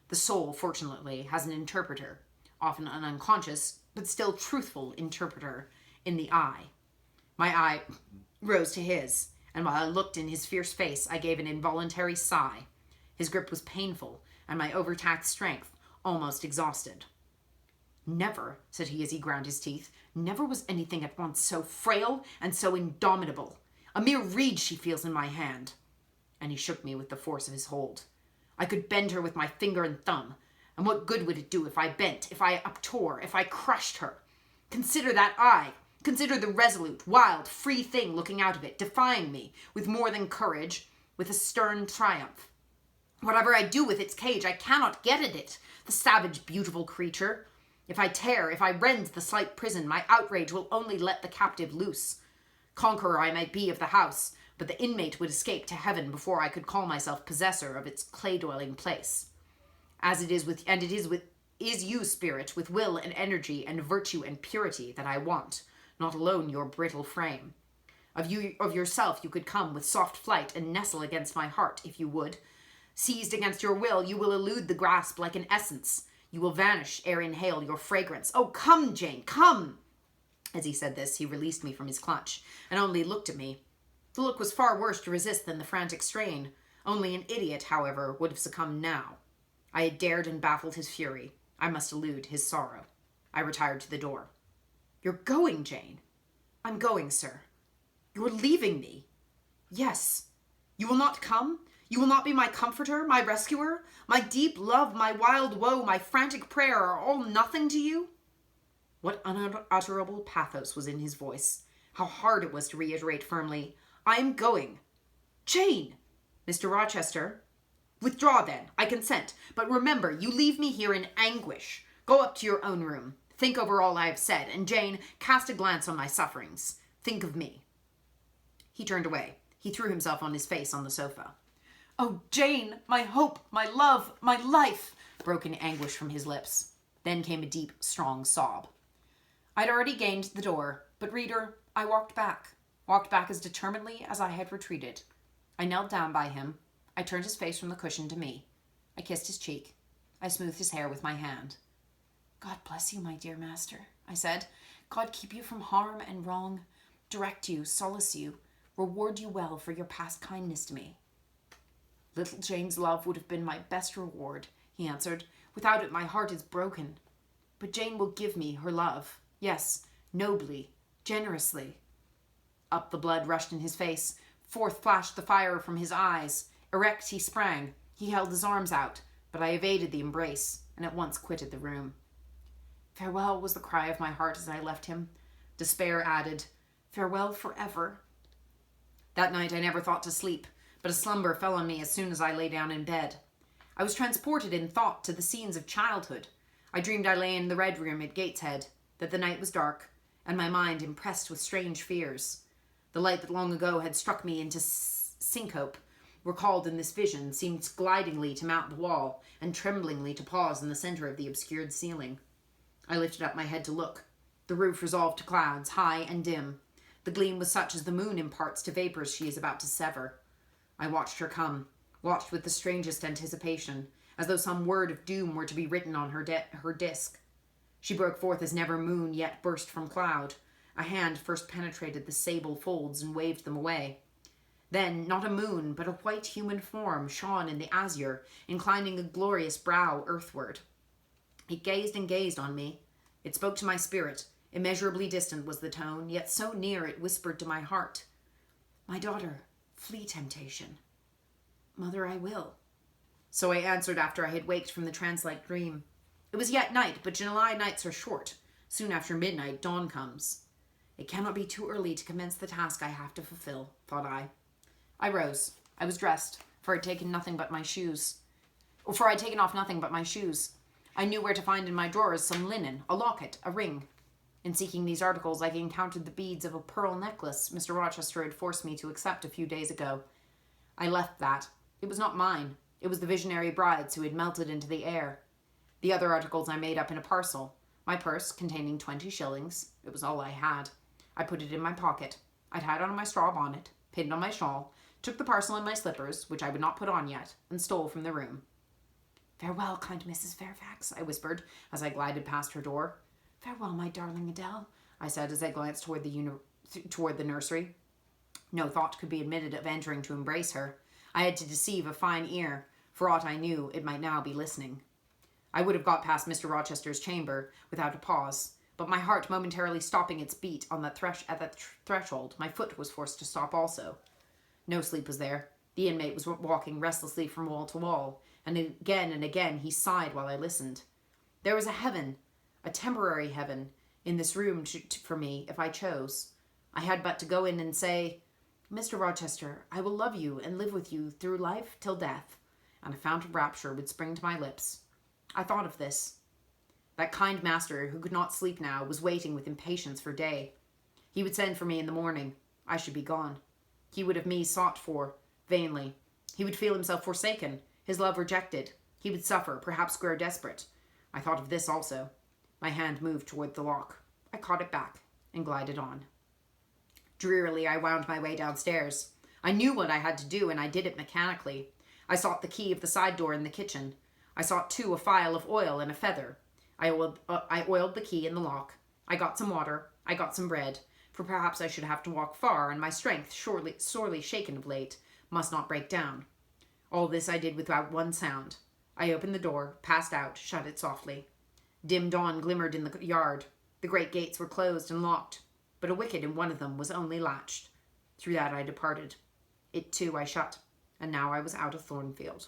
The soul, fortunately, has an interpreter, often an unconscious, but still truthful interpreter, in the eye. My eye rose to his, and while I looked in his fierce face, I gave an involuntary sigh. His grip was painful, and my overtaxed strength almost exhausted. "Never," said he as he ground his teeth, "never was anything at once so frail and so indomitable. A mere reed she feels in my hand." And he shook me with the force of his hold. "I could bend her with my finger and thumb. And what good would it do if I bent, if I uptore, if I crushed her? Consider that eye. Consider the resolute, wild, free thing looking out of it, defying me, with more than courage, with a stern triumph. Whatever I do with its cage, I cannot get at it. The savage, beautiful creature. If I tear, if I rend the slight prison, my outrage will only let the captive loose. Conqueror I might be of the house, but the inmate would escape to heaven before I could call myself possessor of its clay-dwelling place. As it is with, and it is you, spirit, with will and energy and virtue and purity that I want, not alone your brittle frame. Of yourself you could come with soft flight and nestle against my heart, if you would. Seized against your will, you will elude the grasp like an essence. You will vanish ere inhale your fragrance. Oh, come, Jane, come!" As he said this, he released me from his clutch, and only looked at me. The look was far worse to resist than the frantic strain. Only an idiot, however, would have succumbed now. I had dared and baffled his fury. I must elude his sorrow. I retired to the door. "You're going, Jane?" "I'm going, sir." "You're leaving me?" "Yes." "You will not come? You will not be my comforter, my rescuer? My deep love, my wild woe, my frantic prayer are all nothing to you?" What unutterable pathos was in his voice. How hard it was to reiterate firmly, "I am going." "Jane!" "Mr. Rochester." "Withdraw then. I consent. But remember, you leave me here in anguish. Go up to your own room. Think over all I have said, and Jane, cast a glance on my sufferings. Think of me." He turned away. He threw himself on his face on the sofa. "Oh, Jane, my hope, my love, my life," broke in anguish from his lips. Then came a deep, strong sob. I'd already gained the door, but, reader, I walked back as determinedly as I had retreated. I knelt down by him. I turned his face from the cushion to me. I kissed his cheek. I smoothed his hair with my hand. "God bless you, my dear master," I said. "God keep you from harm and wrong, direct you, solace you. reward you well for your past kindness to me." "Little Jane's love would have been my best reward," he answered. "Without it my heart is broken. But Jane will give me her love. Yes, nobly, generously." Up the blood rushed in his face. Forth flashed the fire from his eyes. Erect he sprang. He held his arms out, but I evaded the embrace and at once quitted the room. "Farewell," was the cry of my heart as I left him. Despair added, "Farewell forever." That night I never thought to sleep, but a slumber fell on me as soon as I lay down in bed. I was transported in thought to the scenes of childhood. I dreamed I lay in the Red Room at Gateshead, that the night was dark, and my mind impressed with strange fears. The light that long ago had struck me into syncope, recalled in this vision, seemed glidingly to mount the wall, and tremblingly to pause in the centre of the obscured ceiling. I lifted up my head to look. The roof resolved to clouds, high and dim. The gleam was such as the moon imparts to vapours she is about to sever. I watched her come, watched with the strangest anticipation, as though some word of doom were to be written on her disk. She broke forth as never moon yet burst from cloud. A hand first penetrated the sable folds and waved them away. Then, not a moon, but a white human form shone in the azure, inclining a glorious brow earthward. It gazed and gazed on me. It spoke to my spirit. Immeasurably distant was the tone, yet so near it whispered to my heart, "My daughter, flee temptation." "Mother, I will." So I answered after I had waked from the trance-like dream. It was yet night, but July nights are short. Soon after midnight, dawn comes. It cannot be too early to commence the task I have to fulfill, thought I. I rose. I was dressed, for I had taken off nothing but my shoes. I knew where to find in my drawers some linen, a locket, a ring. In seeking these articles, I encountered the beads of a pearl necklace Mr. Rochester had forced me to accept a few days ago. I left that. It was not mine. It was the visionary bride's who had melted into the air. The other articles I made up in a parcel. My purse, containing 20 shillings. It was all I had. I put it in my pocket. I tied on my straw bonnet, pinned on my shawl, took the parcel in my slippers, which I would not put on yet, and stole from the room. "Farewell, kind Mrs. Fairfax," I whispered as I glided past her door. "Farewell, my darling Adele," I said as I glanced toward the nursery. No thought could be admitted of entering to embrace her. I had to deceive a fine ear. For aught I knew, it might now be listening. I would have got past Mr. Rochester's chamber without a pause, but my heart momentarily stopping its beat on at the threshold, my foot was forced to stop also. No sleep was there. The inmate was walking restlessly from wall to wall, and again he sighed while I listened. There was a heaven, a temporary heaven, in this room for me, if I chose. I had but to go in and say, "Mr. Rochester, I will love you and live with you through life till death," and a fount of rapture would spring to my lips. I thought of this. That kind master, who could not sleep now, was waiting with impatience for day. He would send for me in the morning. I should be gone. He would have me sought for, vainly. He would feel himself forsaken, his love rejected. He would suffer, perhaps grow desperate. I thought of this also. My hand moved toward the lock. I caught it back and glided on. Drearily, I wound my way downstairs. I knew what I had to do, and I did it mechanically. I sought the key of the side door in the kitchen. I sought, too, a phial of oil and a feather. I oiled the key in the lock. I got some water. I got some bread, for perhaps I should have to walk far, and my strength, sorely shaken of late, must not break down. All this I did without one sound. I opened the door, passed out, shut it softly. Dim dawn glimmered in the yard. The great gates were closed and locked, but a wicket in one of them was only latched. Through that I departed. It, too, I shut, and now I was out of Thornfield.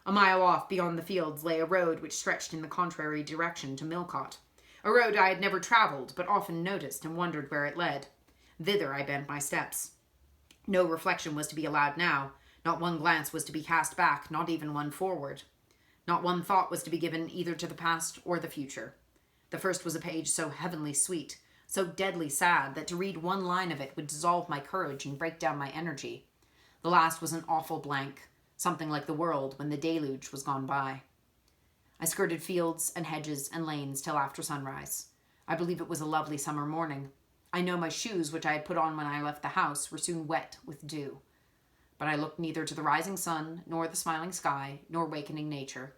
A mile off, beyond the fields, lay a road which stretched in the contrary direction to Millcote. A road I had never travelled, but often noticed and wondered where it led. Thither I bent my steps. No reflection was to be allowed now. Not one glance was to be cast back, not even one forward. Not one thought was to be given either to the past or the future. The first was a page so heavenly sweet, so deadly sad, that to read one line of it would dissolve my courage and break down my energy. The last was an awful blank, something like the world when the deluge was gone by. I skirted fields and hedges and lanes till after sunrise. I believe it was a lovely summer morning. I know my shoes, which I had put on when I left the house, were soon wet with dew. But I looked neither to the rising sun, nor the smiling sky, nor wakening nature.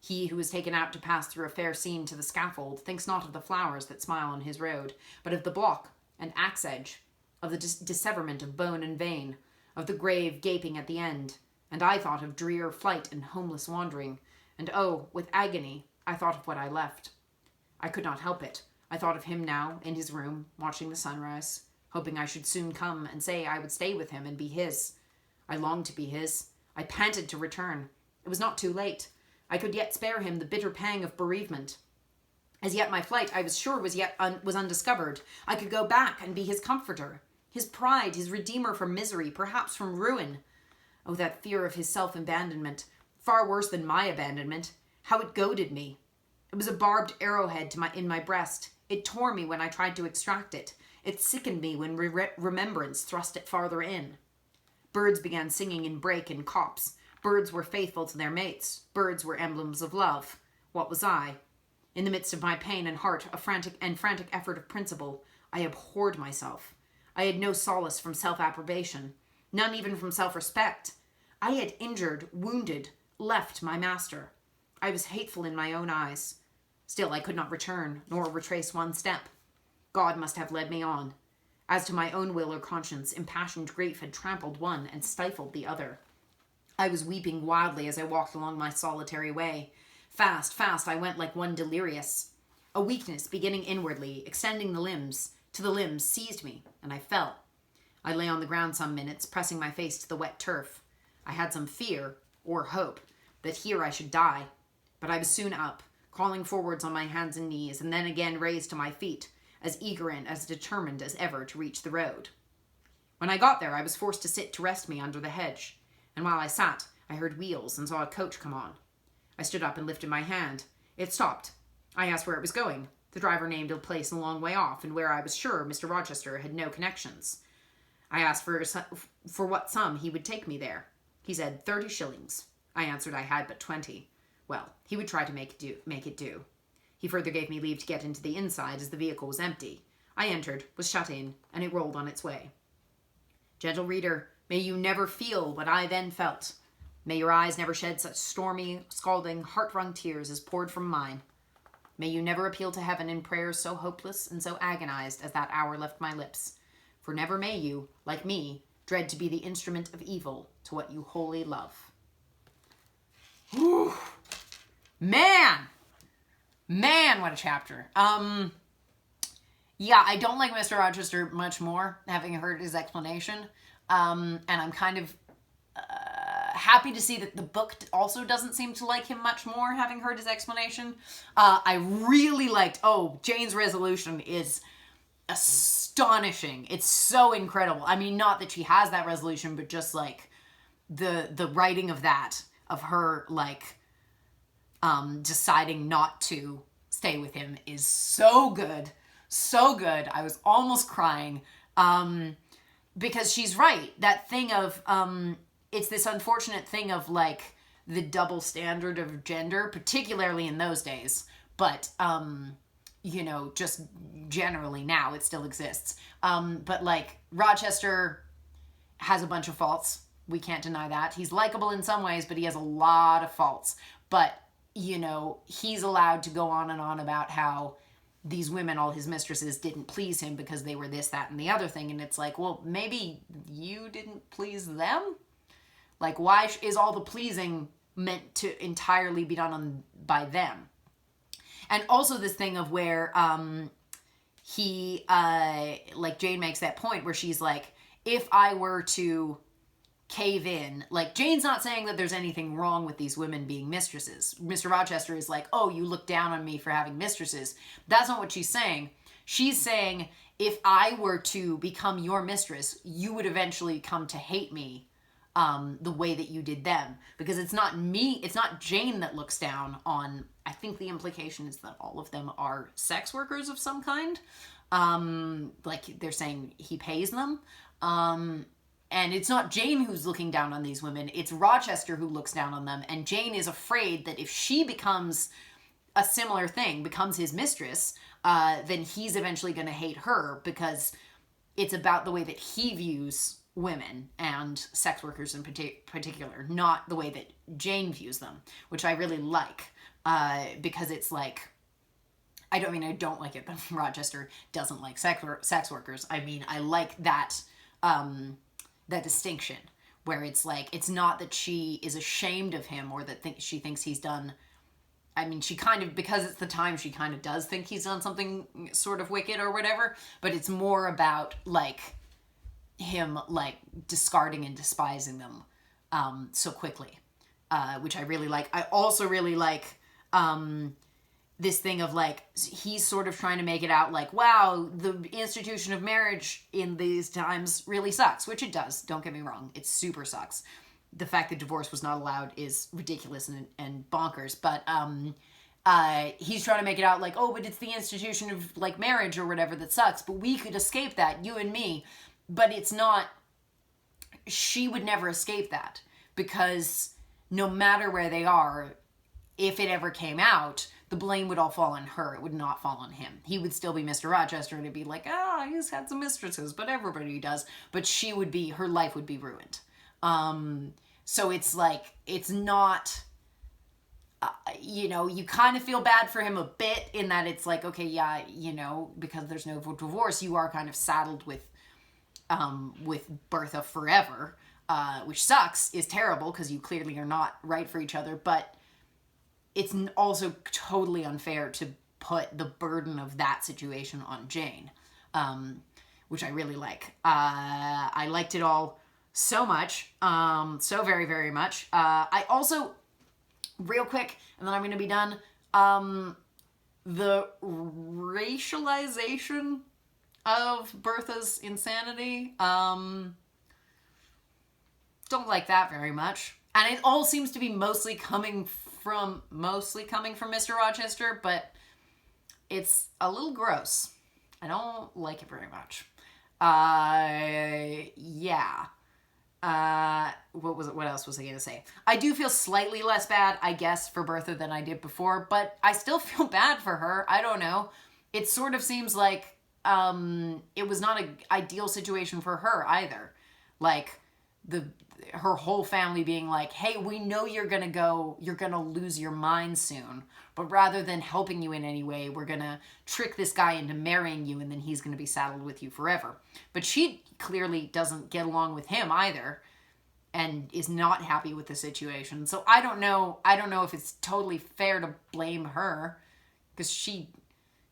He who is taken out to pass through a fair scene to the scaffold thinks not of the flowers that smile on his road, but of the block and axe edge, of the disseverment of bone and vein, of the grave gaping at the end, and I thought of drear flight and homeless wandering, and oh, with agony, I thought of what I left. I could not help it. I thought of him now, in his room, watching the sunrise, hoping I should soon come and say I would stay with him and be his. I longed to be his. I panted to return. It was not too late. I could yet spare him the bitter pang of bereavement. As yet my flight, I was sure, was undiscovered. I could go back and be his comforter, his pride, his redeemer from misery, perhaps from ruin. Oh, that fear of his self-abandonment, far worse than my abandonment. How it goaded me. It was a barbed arrowhead in my breast. It tore me when I tried to extract it. It sickened me when remembrance thrust it farther in. Birds began singing in brake and copse. Birds were faithful to their mates. Birds were emblems of love. What was I? In the midst of my pain and heart, a frantic effort of principle, I abhorred myself. I had no solace from self-approbation, none even from self-respect. I had injured, wounded, left my master. I was hateful in my own eyes. Still, I could not return, nor retrace one step. God must have led me on. As to my own will or conscience, impassioned grief had trampled one and stifled the other. I was weeping wildly as I walked along my solitary way. Fast, fast, I went like one delirious. A weakness, beginning inwardly, extending to the limbs, seized me, and I fell. I lay on the ground some minutes, pressing my face to the wet turf. I had some fear, or hope, that here I should die. But I was soon up, crawling forwards on my hands and knees, and then again raised to my feet, as eager and as determined as ever to reach the road. When I got there, I was forced to sit to rest me under the hedge, and while I sat, I heard wheels and saw a coach come on. I stood up and lifted my hand. It stopped. I asked where it was going. The driver named a place a long way off, and where I was sure Mr. Rochester had no connections. I asked for what sum he would take me there. He said 30 shillings. I answered I had but 20. Well, he would try to make it do. He further gave me leave to get into the inside, as the vehicle was empty. I entered, was shut in, and it rolled on its way. Gentle reader, may you never feel what I then felt. May your eyes never shed such stormy, scalding, heart-wrung tears as poured from mine. May you never appeal to heaven in prayers so hopeless and so agonized as that hour left my lips. For never may you, like me, dread to be the instrument of evil to what you wholly love. Whew. Man, what a chapter. Yeah, I don't like Mr. Rochester much more, having heard his explanation. And I'm kind of happy to see that the book also doesn't seem to like him much more, having heard his explanation. I really liked, Jane's resolution is astonishing. It's so incredible. I mean, not that she has that resolution, but just like the writing of that, of her like deciding not to stay with him is so good. So good. I was almost crying. Because she's right. That thing of, it's this unfortunate thing of like the double standard of gender, particularly in those days. But, just generally now it still exists. But like Rochester has a bunch of faults. We can't deny that. He's likable in some ways, but he has a lot of faults. But, he's allowed to go on and on about how these women, all his mistresses, didn't please him because they were this, that, and the other thing. And it's like, well, maybe you didn't please them? Like, why is all the pleasing meant to entirely be done by them? And also this thing of where Jane makes that point where she's like, if I were to cave in, like, Jane's not saying that there's anything wrong with these women being mistresses. Mr. Rochester is like, oh, you look down on me for having mistresses. That's not what she's saying. She's saying, if I were to become your mistress, you would eventually come to hate me the way that you did them. Because it's not me, it's not Jane that looks down on, I think the implication is that all of them are sex workers of some kind. Like they're saying he pays them. And it's not Jane who's looking down on these women. It's Rochester who looks down on them. And Jane is afraid that if she becomes a similar thing, becomes his mistress, then he's eventually going to hate her because it's about the way that he views women and sex workers in particular, not the way that Jane views them, which I really like because it's like, I don't like it that Rochester doesn't like sex workers. I mean, I like that, that distinction where it's like, it's not that she is ashamed of him or that she thinks he's done. I mean, she kind of, because it's the time, she kind of does think he's done something sort of wicked or whatever, but it's more about, like, him, like, discarding and despising them so quickly, which I really like. I also really like this thing of, like, he's sort of trying to make it out like, wow, the institution of marriage in these times really sucks, which it does. Don't get me wrong. It super sucks. The fact that divorce was not allowed is ridiculous and bonkers, but he's trying to make it out like, oh, but it's the institution of, like, marriage or whatever that sucks, but we could escape that, you and me. But it's not, she would never escape that, because no matter where they are, if it ever came out, the blame would all fall on her. It would not fall on him. He would still be Mr. Rochester, and it'd be like, he's had some mistresses, but everybody does. But her life would be ruined. So it's like, it's not, you kind of feel bad for him a bit in that it's like, okay, yeah, because there's no divorce, you are kind of saddled with Bertha forever, which sucks, is terrible, because you clearly are not right for each other, but it's also totally unfair to put the burden of that situation on Jane, which I really like. I liked it all so much, so very, very much. I also, real quick, and then I'm going to be done, the racialization of Bertha's insanity, don't like that very much. And it all seems to be mostly coming from Mr. Rochester, but it's a little gross. I don't like it very much. Yeah. What else was I going to say? I do feel slightly less bad, I guess, for Bertha than I did before, but I still feel bad for her. I don't know. It sort of seems like, it was not an ideal situation for her either. Like, her whole family being like, hey, we know you're gonna lose your mind soon, but rather than helping you in any way, we're gonna trick this guy into marrying you, and then he's gonna be saddled with you forever. But she clearly doesn't get along with him either, and is not happy with the situation. So I don't know if it's totally fair to blame her, because she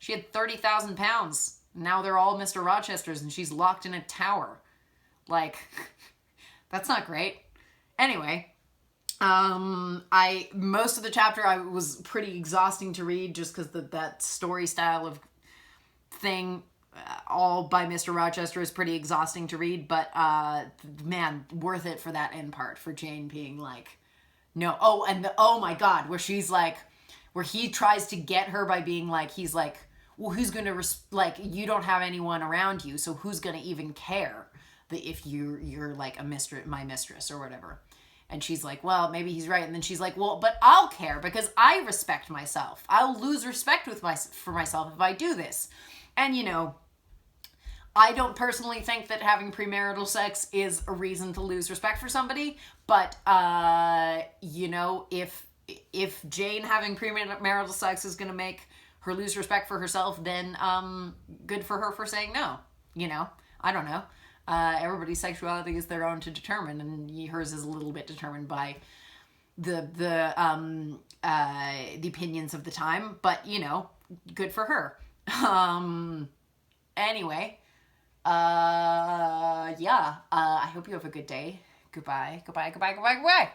had 30,000 pounds. Now they're all Mr. Rochesters, and she's locked in a tower. Like, that's not great. Anyway, most of the chapter was pretty exhausting to read, just because that story style of thing, all by Mr. Rochester, is pretty exhausting to read. But man, worth it for that end part, for Jane being like, no. Oh, and oh my God, where she's like, where he tries to get her by being like, he's like, well, who's going to, like, you don't have anyone around you, so who's going to even care that if you're like my mistress or whatever. And she's like, well, maybe he's right. And then she's like, well, but I'll care, because I respect myself. I'll lose respect for myself if I do this. And, I don't personally think that having premarital sex is a reason to lose respect for somebody. But, if Jane having premarital sex is going to make her lose respect for herself, then good for her for saying no. I don't know. Everybody's sexuality is their own to determine, and hers is a little bit determined by the opinions of the time. But good for her. Anyway, yeah. I hope you have a good day. Goodbye. Goodbye. Goodbye. Goodbye. Goodbye.